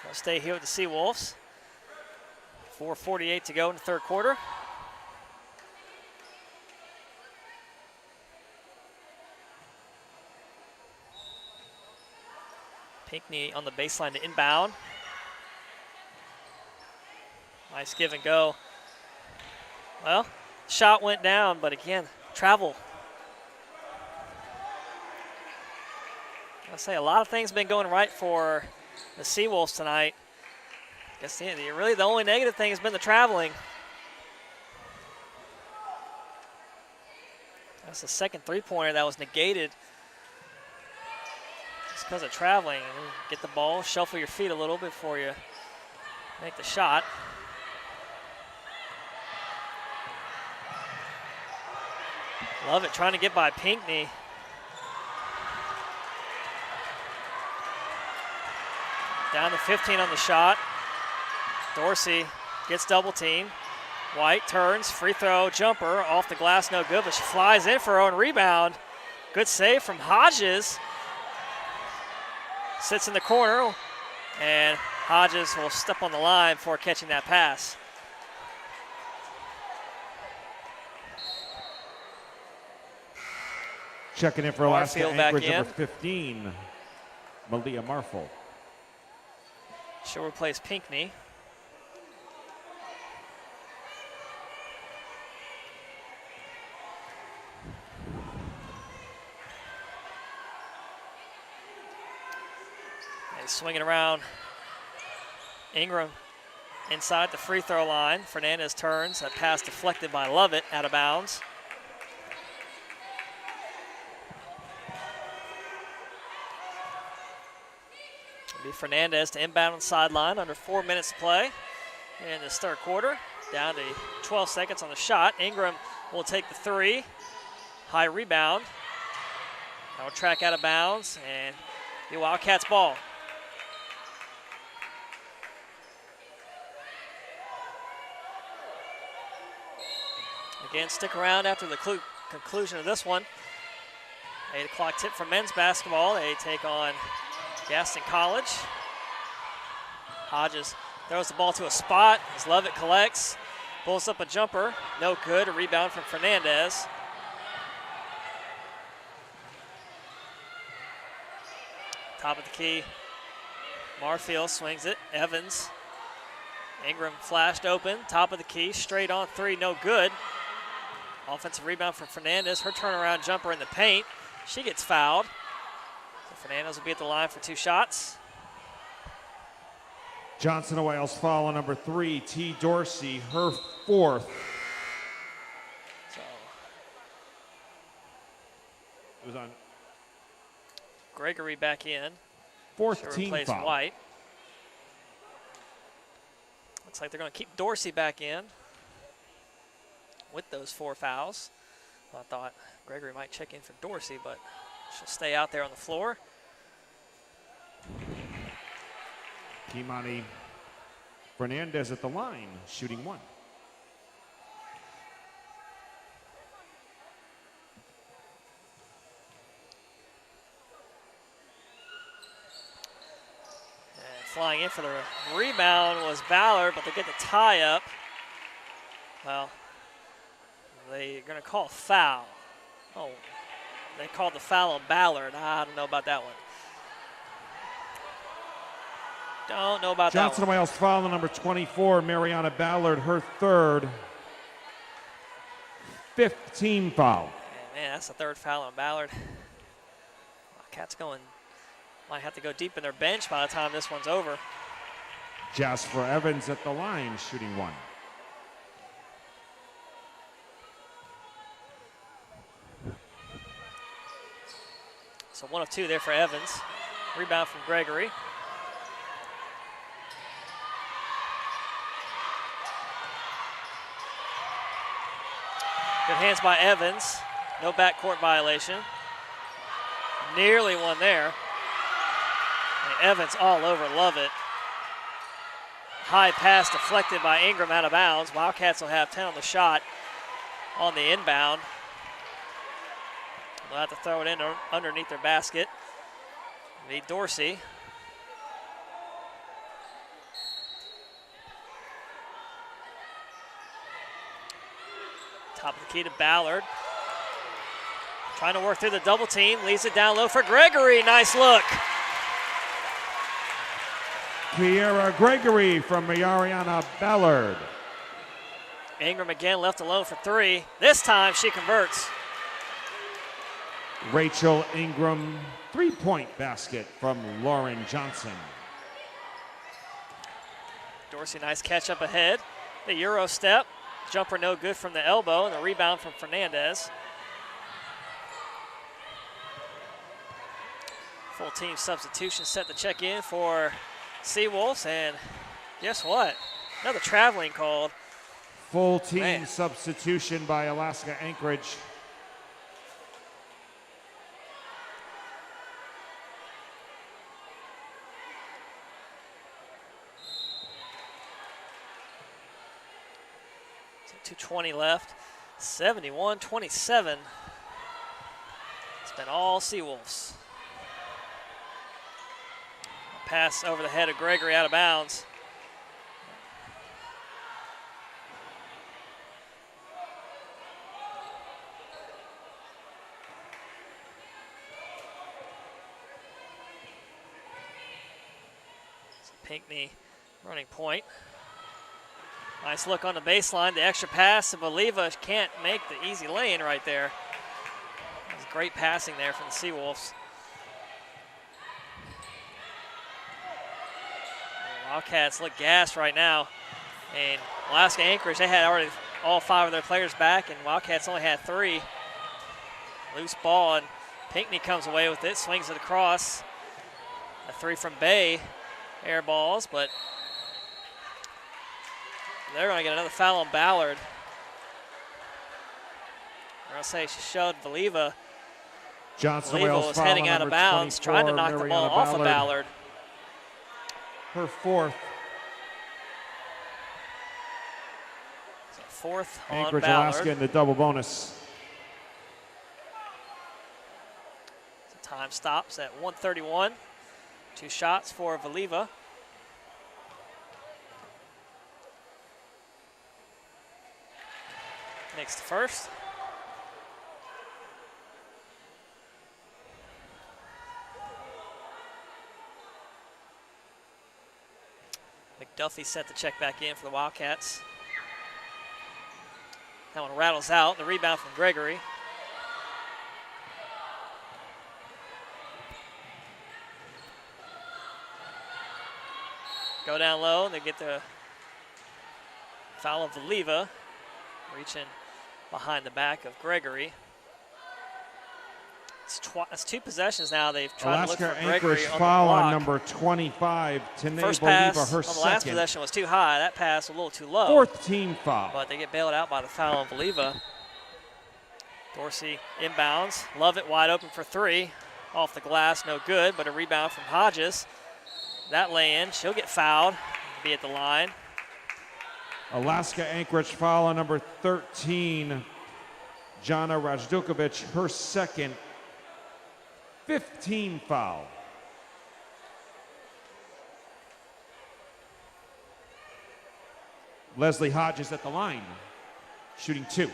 They'll stay here with the Seawolves. 4:48 to go in the third quarter. Pinckney on the baseline to inbound. Nice give and go. Well, shot went down, but again, travel. I say a lot of things have been going right for the Seawolves tonight. I guess really the only negative thing has been the traveling. That's the second three-pointer that was negated just because of traveling. Get the ball, shuffle your feet a little before you make the shot. Love it, trying to get by Pinckney. Down to 15 on the shot. Dorsey gets double teamed. White turns, free throw, jumper, off the glass, no good, but she flies in for her own rebound. Good save from Hodges. Sits in the corner, and Hodges will step on the line before catching that pass. Checking in for Marfield Alaska-Anchorage, back in. number 15, Malia Marfel. She'll replace Pinckney. They swing it around. Ingram inside the free throw line. Fernandez turns. That pass deflected by Lovett, out of bounds. It'll be Fernandez to inbound on the sideline. Under 4 minutes to play in this third quarter. Down to 12 seconds on the shot. Ingram will take the three. High rebound. That will track out of bounds and be Wildcats ball. Again, stick around after the conclusion of this one. 8 o'clock tip for men's basketball. They take on Gaston College. Hodges throws the ball to a spot as Lovett collects. Pulls up a jumper. No good. A rebound from Fernandez. Top of the key. Marfield swings it. Evans. Ingram flashed open. Top of the key. Straight on three. No good. Offensive rebound from Fernandez. Her turnaround jumper in the paint. She gets fouled. So Fernandez will be at the line for 2 shots. Johnson Wales foul on number 3, T. Dorsey, her 4th. So It was on Gregory back in. 4th She'll team replace foul. White. Looks like they're going to keep Dorsey back in with those 4 fouls. Well, I thought Gregory might check in for Dorsey, but she'll stay out there on the floor. Kimani Fernandez at the line, shooting 1. And flying in for the rebound was Ballard, but they get the tie up. Well, they're going to call foul. Oh, they called the foul on Ballard. I don't know about that one. Don't know about Johnson that one. Wales foul on number 24, Mariana Ballard, her third. 15 foul. Man, that's the third foul on Ballard. Cats might have to go deep in their bench by the time this one's over. Jasper Evans at the line, shooting one. So 1 of 2 there for Evans. Rebound from Gregory. Good hands by Evans. No backcourt violation. Nearly one there. And Evans all over, love it. High pass deflected by Ingram out of bounds. Wildcats will have 10 on the shot on the inbound. They'll have to throw it in underneath their basket. Need Dorsey. Top of the key to Ballard. Trying to work through the double team. Leaves it down low for Gregory. Nice look. Kiera Gregory from Mariana Ballard. Ingram again left alone for 3. This time she converts. Rachel Ingram, three-point basket from Lauren Johnson. Dorsey, nice catch up ahead. The Euro step. Jumper no good from the elbow, and the rebound from Fernandez. Full team substitution set to check in for Seawolves, and guess what? Another traveling called. Full team substitution by Alaska-Anchorage. So 2:20 left, 71-27. It's been all Seawolves. Pass over the head of Gregory out of bounds. So Pinckney running point. Nice look on the baseline. The extra pass, and Valiva can't make the easy lane right there. That was great passing there from the Seawolves. Wildcats look gassed right now. And Alaska-Anchorage, they had already all 5 of their players back, and Wildcats only had 3. Loose ball, and Pinckney comes away with it, swings it across. A 3 from Bay, air balls, but they're going to get another foul on Ballard. They're going to say she shoved Valiva. Johnson Valiva Wales was foul heading on out of number bounds, 24, trying to knock the ball off of Ballard. Her fourth. So 4th on Anchorage, Ballard. Alaska in the double bonus. So time stops at 1:31. 2 shots for Valiva. Makes the first. McDuffie set to check back in for the Wildcats. That one rattles out. The rebound from Gregory. Go down low, and they get the foul of Valiva, reaching behind the back of Gregory. It's 2 possessions now. They've tried to look for Gregory on the foul block. on number 25. First pass Valiva, her on the last second. possession was too high. That pass was a little too low. 4th team foul. But they get bailed out by the foul on Valiva. Dorsey inbounds. Lovett wide open for 3. Off the glass, no good, but a rebound from Hodges. That lay-in, she'll get fouled, be at the line. Alaska-Anchorage foul on number 13. Jana Rajdukovic, her second. 15 foul. Leslie Hodges at the line, shooting 2.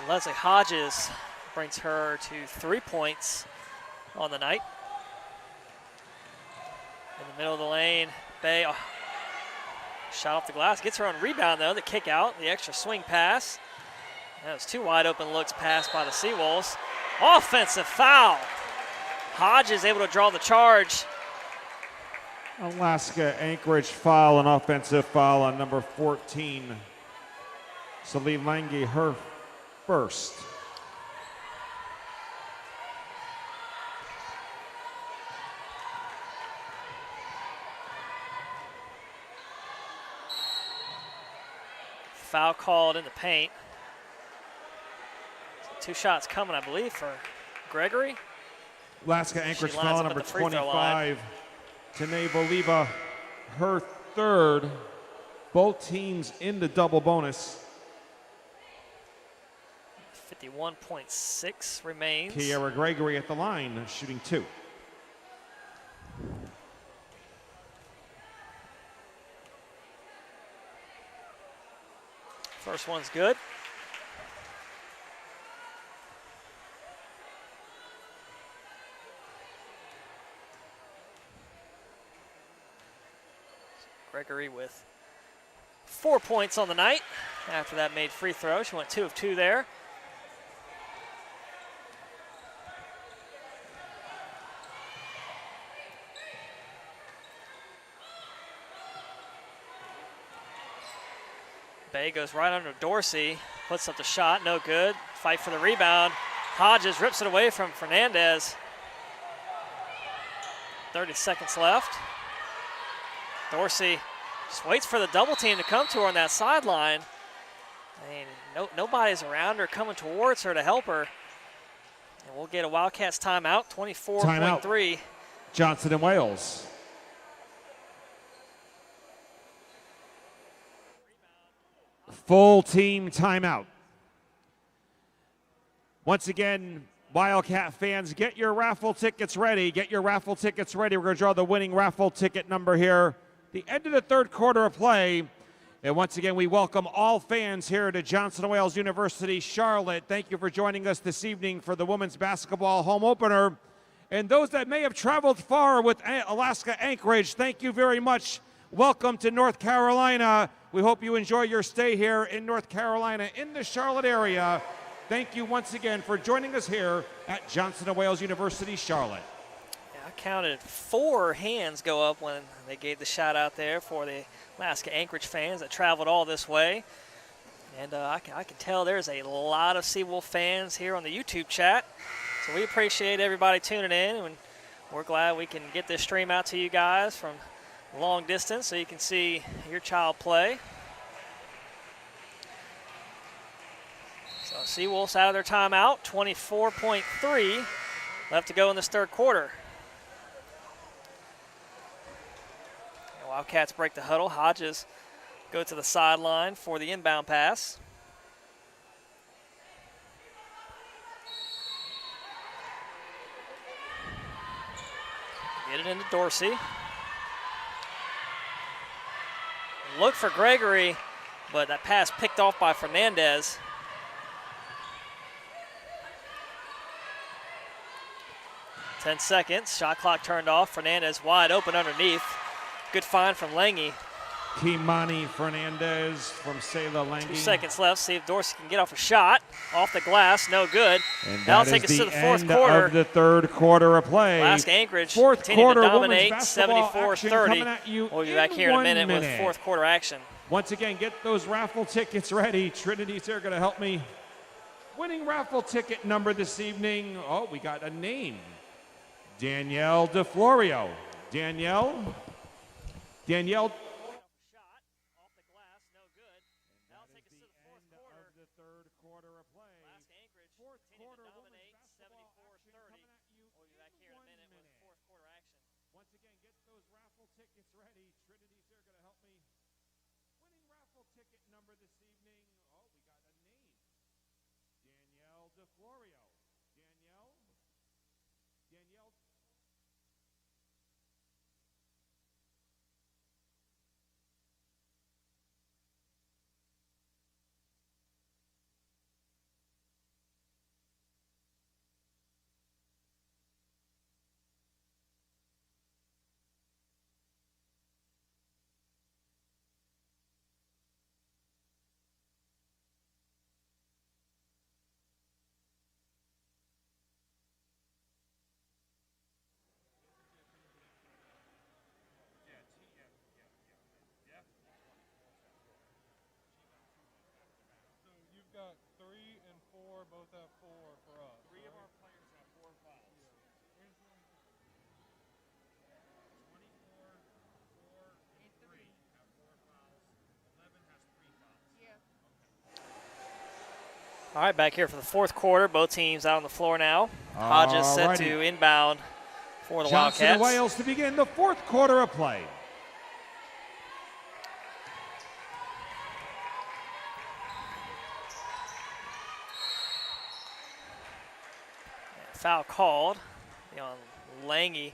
Leslie Hodges brings her to 3 points on the night. In the middle of the lane, Bay shot off the glass, gets her own rebound though, the kick out, the extra swing pass. That was 2 wide open looks passed by the Seawolves. Offensive foul. Hodges able to draw the charge. Alaska-Anchorage foul, an offensive foul on number 14. Celine Lange, her first. Foul called in the paint. 2 shots coming, I believe, for Gregory. Alaska-Anchorage foul number 25. Tanae Voliva, her third. Both teams in the double bonus. 51.6 remains. Kiara Gregory at the line, shooting 2. First one's good. Gregory with 4 points on the night. After that made free throw, she went 2 of 2 there. Bay goes right under Dorsey, puts up the shot, no good. Fight for the rebound. Hodges rips it away from Fernandez. 30 seconds left. Dorsey just waits for the double team to come to her on that sideline. I mean, nobody's around her coming towards her to help her. And we'll get a Wildcats timeout, 24.3. Johnson and Wales. Full team timeout. Once again, Wildcat fans, get your raffle tickets ready. Get your raffle tickets ready. We're going to draw the winning raffle ticket number here. The end of the third quarter of play. And once again, we welcome all fans here to Johnson & Wales University, Charlotte. Thank you for joining us this evening for the women's basketball home opener. And those that may have traveled far with Alaska-Anchorage, thank you very much. Welcome to North Carolina. We hope you enjoy your stay here in North Carolina, in the Charlotte area. Thank you once again for joining us here at Johnson & Wales University, Charlotte. Yeah, I counted 4 hands go up when they gave the shout out there for the Alaska-Anchorage fans that traveled all this way. And I can tell there's a lot of Seawolf fans here on the YouTube chat. So we appreciate everybody tuning in, and we're glad we can get this stream out to you guys from long distance so you can see your child play. So Seawolves out of their timeout, 24.3 left to go in this third quarter. And Wildcats break the huddle. Hodges go to the sideline for the inbound pass. Get it into Dorsey. Look for Gregory, but that pass picked off by Fernandez. Ten seconds, shot clock turned off. Fernandez wide open underneath. Good find from Lange. Kimani Fernandez from Sayla Lange. 2 seconds left, see if Dorsey can get off a shot. Off the glass, no good. And that'll that take is us to the the fourth end quarter. of the third quarter of play. Alaska-Anchorage Fourth continue quarter to dominate, women's basketball action coming 74-30. at you We'll be back here in a minute with fourth quarter action. Once again, get those raffle tickets ready. Trinity's here going to help me. Winning raffle ticket number this evening. Oh, we got a name. Danielle DeFlorio. Danielle. Shot off the glass, no good. That'll take us to the fourth quarter. The third quarter of play. Alaska-Anchorage Fourth continue quarter to dominate, women's basketball 74-30. action We'll be back here in a minute with fourth quarter action. Once again, get those raffle tickets ready. Trinity's here going to help me. Winning raffle ticket number this evening. Oh, we got a name. Danielle DeFlorio. Danielle. All right, back here for the fourth quarter. Both teams out on the floor now. Hodges set to inbound for the Johnson Wildcats. and Wales to begin the fourth quarter of play. Foul called on Lange,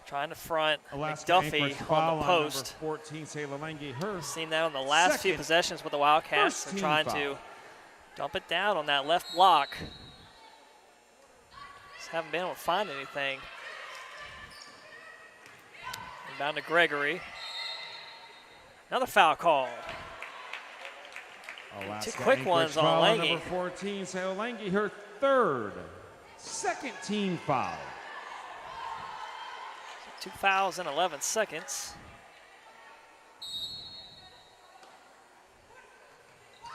trying to front McDuffie on the post. 14, Sailor Lange, her seen that on the last few possessions with the Wildcats. They're trying to dump it down on that left block. Just haven't been able to find anything. Inbound to Gregory. Another foul called. Two quick ones on Lange. Number 14, Sailor Lange, her third. Second team foul. 2 fouls in 11 seconds.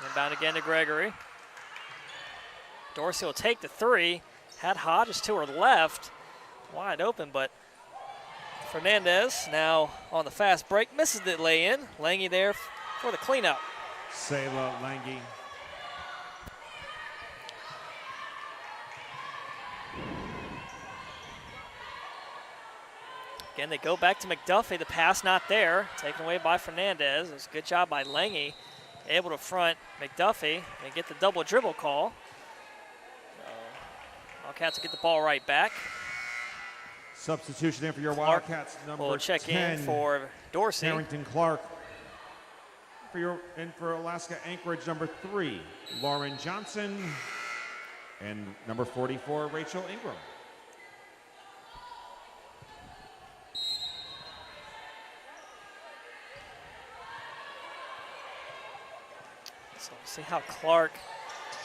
Inbound again to Gregory. Dorsey will take the three. Had Hodges to her left. Wide open, but Fernandez now on the fast break. Misses the lay-in. Lange there for the cleanup. Sailor Lange. Again, they go back to McDuffie. The pass not there. Taken away by Fernandez. It was a good job by Lange. Able to front McDuffie and get the double dribble call. Wildcats will get the ball right back. Substitution in for your Wildcats, number 10. Will check in for Dorsey. Harrington Clark. For Alaska-Anchorage, number 3, Lauren Johnson. And number 44, Rachel Ingram. So see how Clark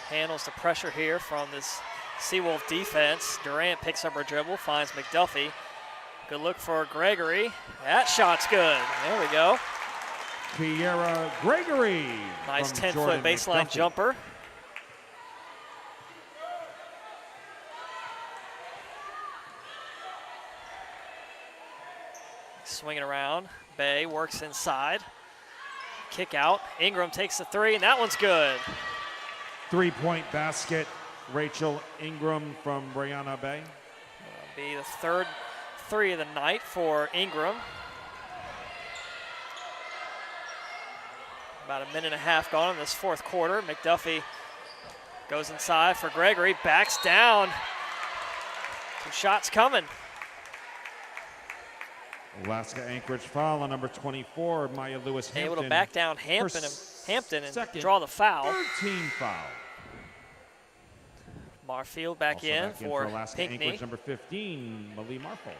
handles the pressure here from this Seawolf defense. Durant picks up her dribble, finds McDuffie. Good look for Gregory. That shot's good. There we go. Kiera Gregory. Nice 10-foot baseline jumper. Swinging around. Bay works inside. Kick out. Ingram takes the three, and that one's good. 3-point basket. Rachel Ingram from Brianna Bay. That'll be the third three of the night for Ingram. About a minute and a half gone in this fourth quarter. McDuffie goes inside for Gregory, backs down. Some shots coming. Alaska-Anchorage foul on number 24, Maya Lewis-Hampton. Able to back down Hampton and draw the foul. Third team foul. Marfield back in for Alaska-Anchorage, Pinckney. number 15, Malie Marfel.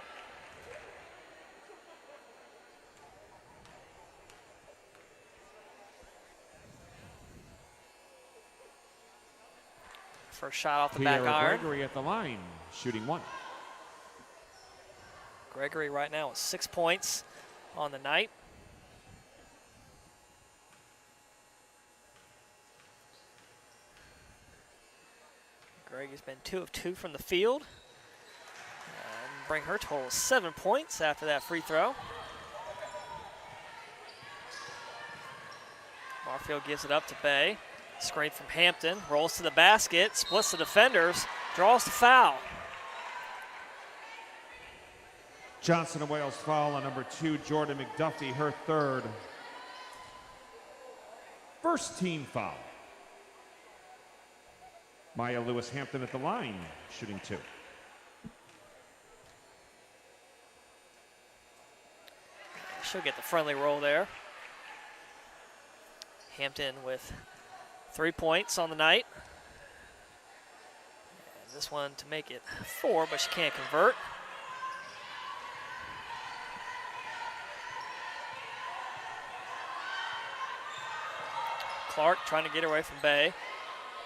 First shot off the back iron. Gregory at the line, shooting 1. Gregory right now with 6 points on the night. Gregory's been 2 of 2 from the field. Bring her total 7 points after that free throw. Marfield gives it up to Bay. Screen from Hampton, rolls to the basket, splits the defenders, draws the foul. Johnson and Wales foul on number 2, Jordan McDuffie, her third. First team foul. Maya Lewis-Hampton at the line, shooting 2. She'll get the friendly roll there. Hampton with 3 points on the night. And this one to make it 4, but she can't convert. Clark trying to get away from Bay.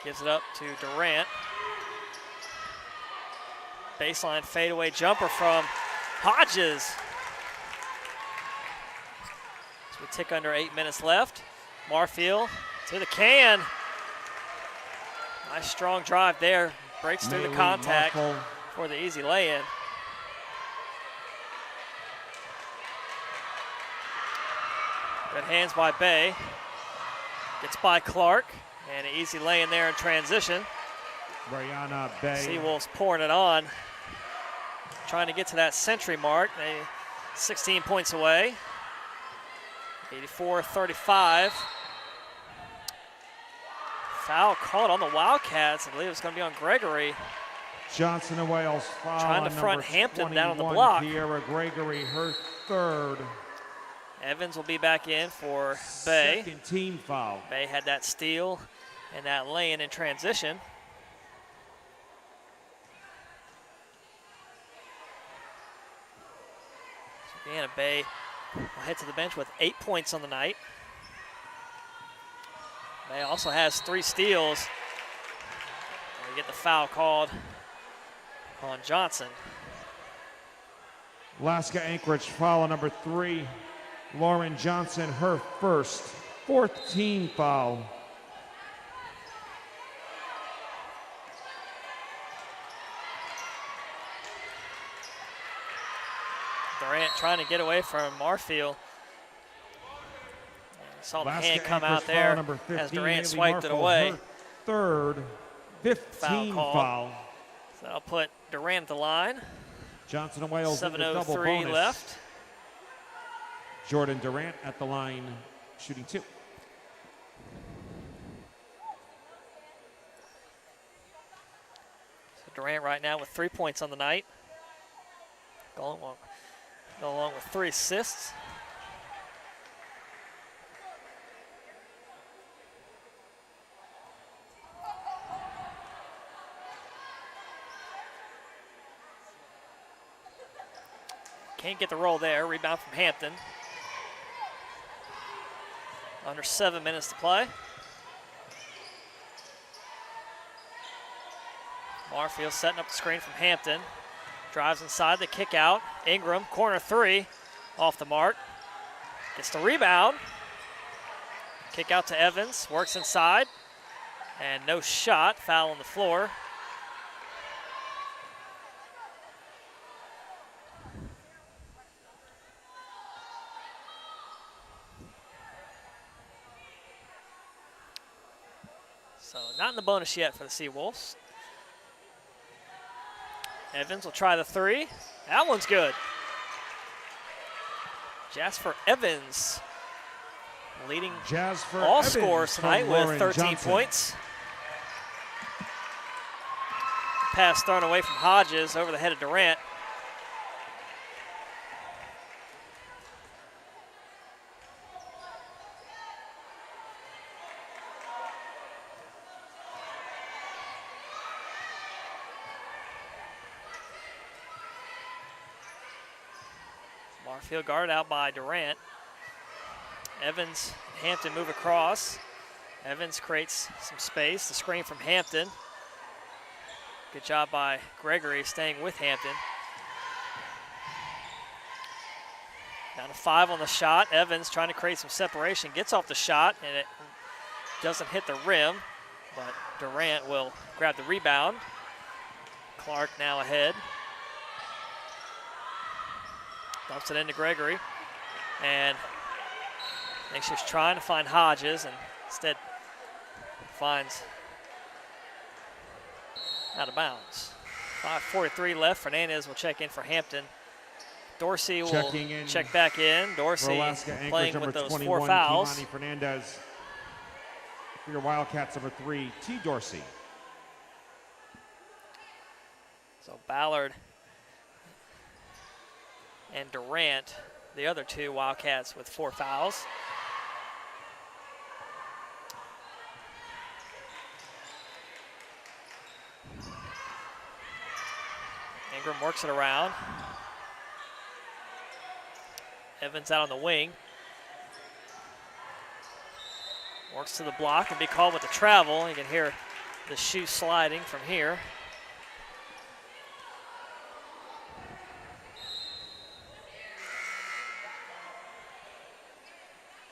Gives it up to Durant. Baseline fadeaway jumper from Hodges. As we tick under 8 minutes left. Marfield to the can. Nice strong drive there. Breaks through the contact for the easy lay-in. Good hands by Bay. Gets by Clark. And an easy lay in there in transition. Brianna Bay. Seawolves pouring it on. Trying to get to that century mark. They 16 points away. 84-35. Foul called on the Wildcats. I believe it's going to be on Gregory. Johnson and Wales foul trying to on front number Hampton down on the 21, block. Kiera Gregory, her third. Evans will be back in for Bay. Second team foul. Bay had that steal and that lay-in in transition. So Brianna Bay will head to the bench with 8 points on the night. Bay also has 3 steals. We get the foul called on Johnson. Alaska-Anchorage foul on number 3. Lauren Johnson, her first. Fourth team foul. Durant trying to get away from Marfield. Saw the hand come out there as Durant swiped it away. Third, 15 foul. So that'll put Durant at the line. Johnson and Wales in the double 7:03 bonus. left. Jordan Durant at the line, shooting 2. So Durant right now with 3 points on the night. Going along with 3 assists. Can't get the roll there. Rebound from Hampton. Under 7 minutes to play. Marfield setting up the screen from Hampton. Drives inside the kick out. Ingram, corner 3, off the mark. Gets the rebound. Kick out to Evans, works inside. And no shot, foul on the floor. So not in the bonus yet for the Seawolves. Evans will try the 3. That one's good. Jasper Evans leading all scorers tonight with 13 points. Pass thrown away from Hodges over the head of Durant. Marfield guarded out by Durant. Evans and Hampton move across. Evans creates some space. The screen from Hampton. Good job by Gregory staying with Hampton. Down to 5 on the shot. Evans trying to create some separation. Gets off the shot and it doesn't hit the rim, but Durant will grab the rebound. Clark now ahead. Dumps it into Gregory. And I think she was trying to find Hodges and instead finds out of bounds. 5:43 left. Fernandez will check in for Hampton. Dorsey will check back in. Dorsey playing with those 4 fouls. Kimani Fernandez for your Wildcats, number 3, T. Dorsey. So Ballard and Durant, the other 2 Wildcats with 4 fouls. Ingram works it around. Evans out on the wing. Works to the block and be called with the travel. You can hear the shoe sliding from here.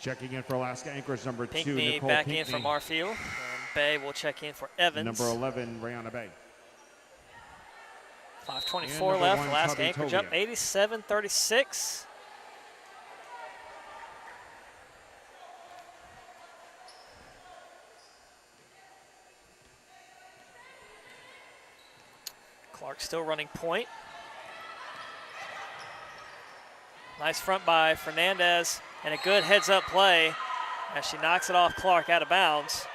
Checking in for Alaska-Anchorage, number 2, Pinckney Nicole back Pinckney. in for Marfield. And Bay will check in for Evans. Number 11, Brianna Bay. 5:24 left. Alaska-Anchorage up 87-36. Clark still running point. Nice front by Fernandez and a good heads-up play as she knocks it off Clark out of bounds.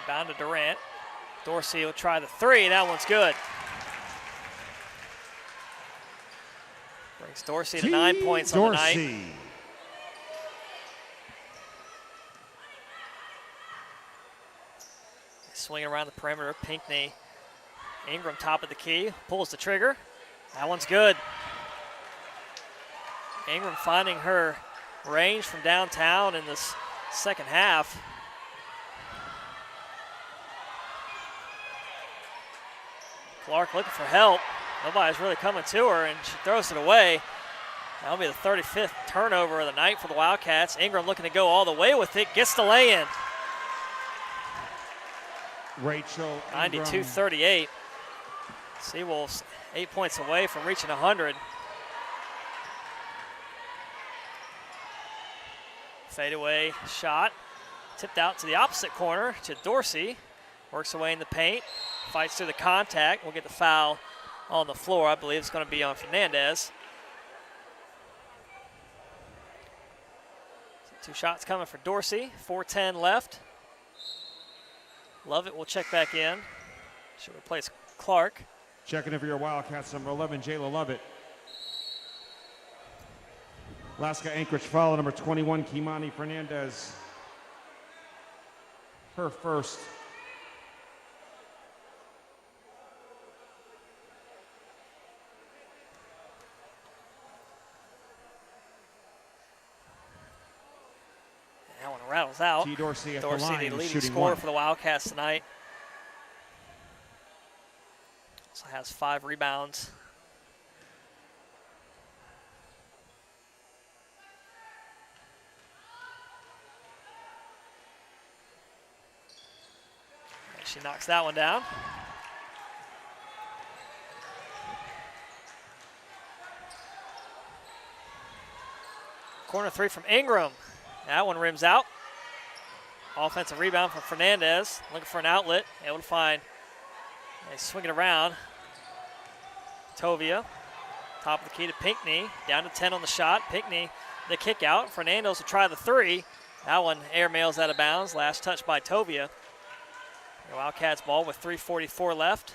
Inbound to Durant. Dorsey will try the three. That one's good. Brings Dorsey to 9 points on the night. Swinging around the perimeter. Pinckney. Ingram top of the key. Pulls the trigger. That one's good. Ingram finding her range from downtown in this second half. Clark looking for help. Nobody's really coming to her, and she throws it away. That'll be the 35th turnover of the night for the Wildcats. Ingram looking to go all the way with it. Gets the lay-in. Rachel 92-38. Seawolves 8 points away from reaching 100. Fadeaway shot. Tipped out to the opposite corner to Dorsey. Works away in the paint. Fights through the contact. We'll get the foul on the floor. I believe it's going to be on Fernandez. So 2 shots coming for Dorsey. 4:10 left. Lovett will check back in. She'll replace Clark. Checking in for your Wildcats, number 11, Jayla Lovett. Alaska-Anchorage foul, number 21, Kimani Fernandez. Her first. That one rattles out. T. Dorsey at Dorsey, the line, the leading shooting scorer 1. for the Wildcats tonight. Also has 5 rebounds. And she knocks that one down. Corner 3 from Ingram. That one rims out. Offensive rebound from Fernandez. Looking for an outlet. Able to find. They swing it around. Tovia. Top of the key to Pinckney. Down to 10 on the shot. Pinckney, the kick out. Fernandez will try the three. That one airmails out of bounds. Last touch by Tovia. The Wildcats ball with 3:44 left.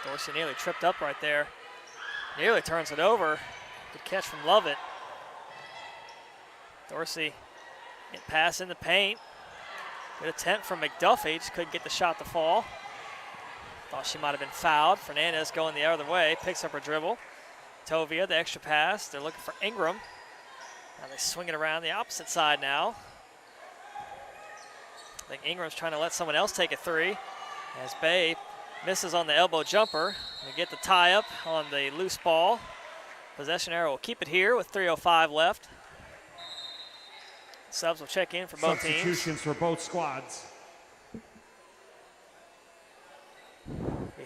Dorsey nearly tripped up right there. Nearly turns it over. Good catch from Lovett. Dorsey get pass in the paint. Good attempt from McDuffie. Just couldn't get the shot to fall. Thought she might have been fouled. Fernandez going the other way. Picks up her dribble. Tovia, the extra pass. They're looking for Ingram. Now they swing it around the opposite side now. I think Ingram's trying to let someone else take a three. As Bay misses on the elbow jumper. They get the tie up on the loose ball. Possession arrow will keep it here with 3:05 left. Subs will check in for both teams. Substitutions for both squads.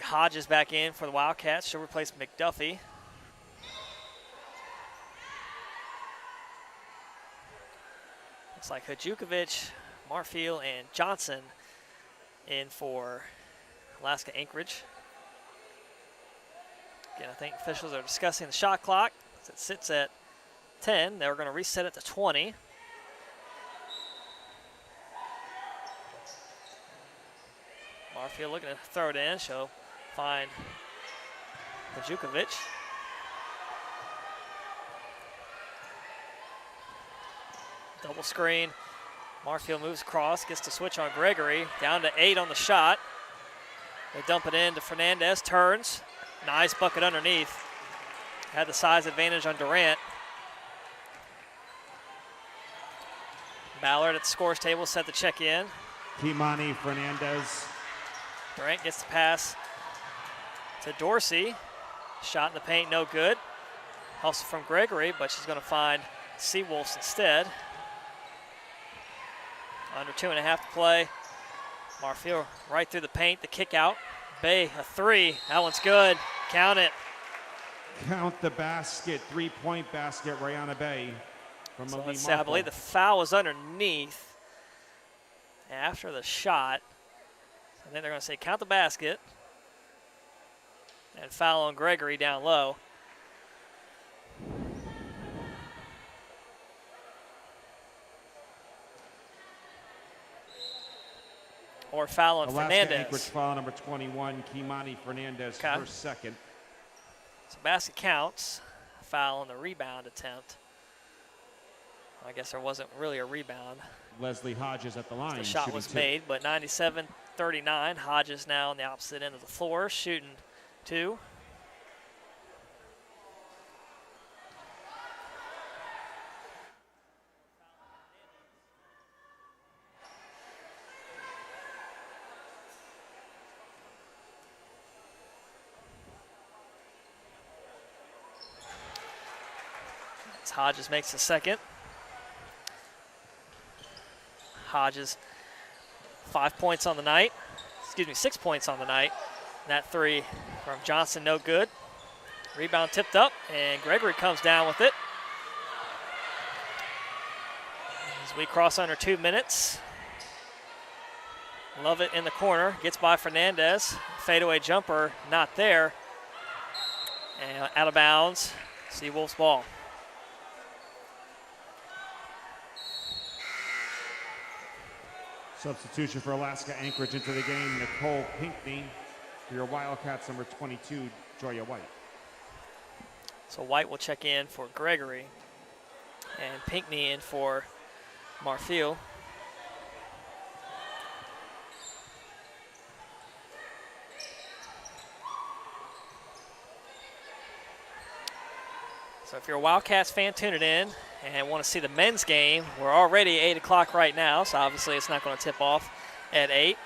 Hodges back in for the Wildcats. She'll replace McDuffie. Looks like Hadjukovic, Marfield, and Johnson in for Alaska-Anchorage. Again, I think officials are discussing the shot clock. As it sits at 10, they're going to reset it to 20. Marfield looking to throw it in. She'll find Hadjukovic. Double screen. Marfield moves across, gets to switch on Gregory. Down to 8 on the shot. They dump it in to Fernandez, turns. Nice bucket underneath. Had the size advantage on Durant. Ballard at the scores table set to check in. Kimani Fernandez. Durant gets the pass to Dorsey. Shot in the paint, no good. Hustle from Gregory, but she's going to find Seawolves instead. Under 2.5 to play. Marfield right through the paint, the kick out. Bay, a three. That one's good. Count it. Count the basket, 3-point basket, Rihanna Bay. From So Aline let's see, I Markle. believe the foul was underneath after the shot. So then they're going to say count the basket. And foul on Gregory down low. Or foul on Fernandez. Alaska-Anchorage foul number 21, Kimani Fernandez, Okay. first, second. So basket counts. Foul on the rebound attempt. I guess there wasn't really a rebound. Leslie Hodges at the line. The shot shooting was two. made, but 97-39. Hodges now on the opposite end of the floor, shooting two. As Hodges makes the second. Hodges, 5 points on the night. 6 points on the night. That three from Johnson, no good. Rebound tipped up, and Gregory comes down with it. As we cross under 2 minutes. Lovett in the corner, gets by Fernandez. Fadeaway jumper, not there. And out of bounds, Seawolves ball. Substitution for Alaska-Anchorage into the game, Nicole Pinckney. For your Wildcats, number 22, Joya White. So White will check in for Gregory. And Pinckney in for Marfield. So if you're a Wildcats fan tuning in and want to see the men's game, we're already 8 o'clock right now, so obviously it's not going to tip off at 8.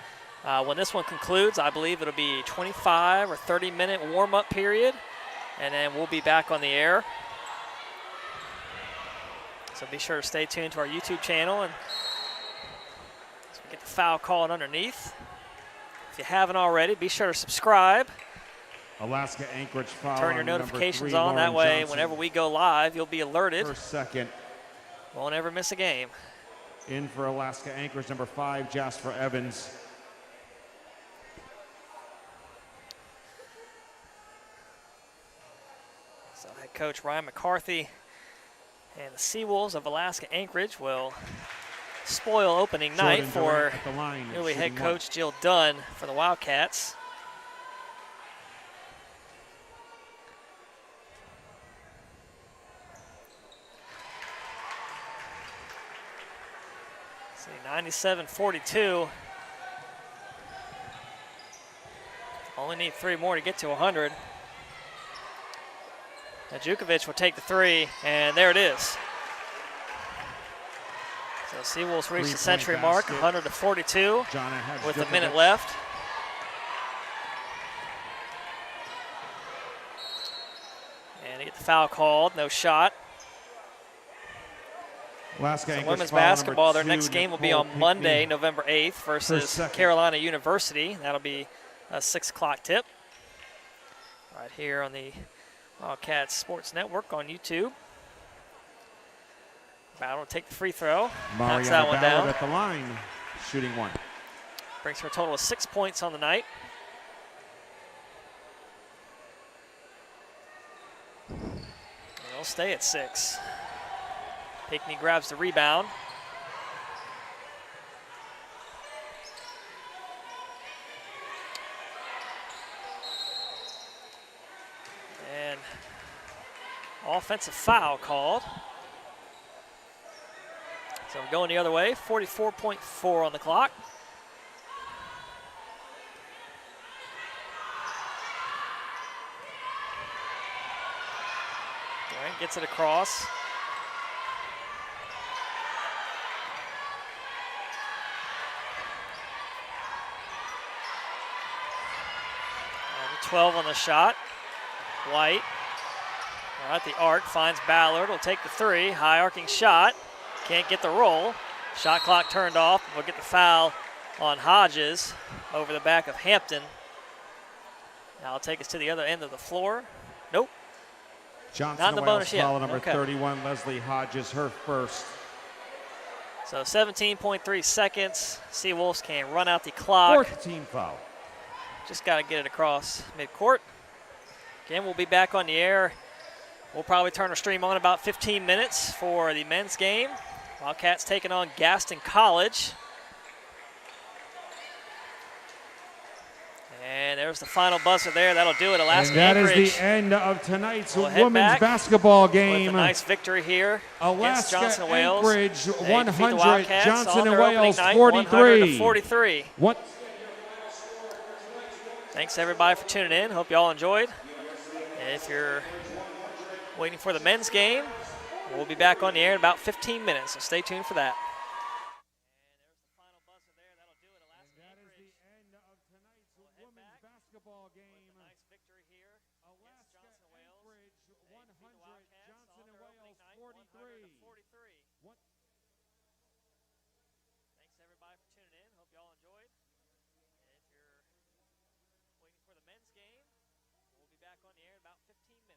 When this one concludes, I believe it'll be a 25 or 30-minute warm-up period, and then we'll be back on the air. So be sure to stay tuned to our YouTube channel and so we get the foul called underneath. If you haven't already, be sure to subscribe. Alaska-Anchorage foul. Turn your notifications on. That way, whenever we go live, you'll be alerted. First, second. Won't ever miss a game. In for Alaska-Anchorage, number 5, Jasper Evans. So head coach Ryan McCarthy and the Seawolves of Alaska-Anchorage will spoil opening night for newly head coach Jill Dunn for the Wildcats. See, 97-42. Only need 3 more to get to 100. Now Jukovic will take the three, and there it is. So Seawolves reach the century mark, 100-42, with a minute left. And they get the foul called, no shot. So women's basketball, their next game will be on Monday, November 8th versus Carolina University. That'll be a 6 o'clock tip right here on the Wildcats Sports Network on YouTube. Battle will take the free throw. Knocks that one down. At the line, shooting one. Brings her a total of 6 points on the night. And they'll stay at 6. Pinckney grabs the rebound. And offensive foul called. So we're going the other way, 44.4 on the clock. Durant gets it across. And 12 on the shot. White. All right, the arc finds Ballard. Will take the three. High arcing shot. Can't get the roll. Shot clock turned off. We'll get the foul on Hodges over the back of Hampton. Now I'll take us to the other end of the floor. Nope. Johnson Not in the bonus yet. foul number Okay. 31, Leslie Hodges, her first. So 17.3 seconds. Seawolves can run out the clock. Fourth team foul. Just got to get it across midcourt. Again, we'll be back on the air. We'll probably turn our stream on in about 15 minutes for the men's game. Wildcats taking on Gaston College. And there's the final buzzer there. That'll do it. Alaska-Anchorage. And that is the end of tonight's We'll head women's back basketball with game. a nice victory here against Johnson Wales. Alaska-Anchorage They defeat the 100, Wildcats Johnson on and their opening Wales night, 43. 100-43. What? Thanks everybody for tuning in. Hope you all enjoyed. And if you're waiting for the men's game, we'll be back on the air in about 15 minutes, so stay tuned for that. Basketball game. Nice victory here. Alaska-Anchorage 100, Johnson and Wales 43. Thanks everybody for tuning in. Hope you all enjoyed. And if you're waiting for the men's game, we'll be back on the air in about 15 minutes.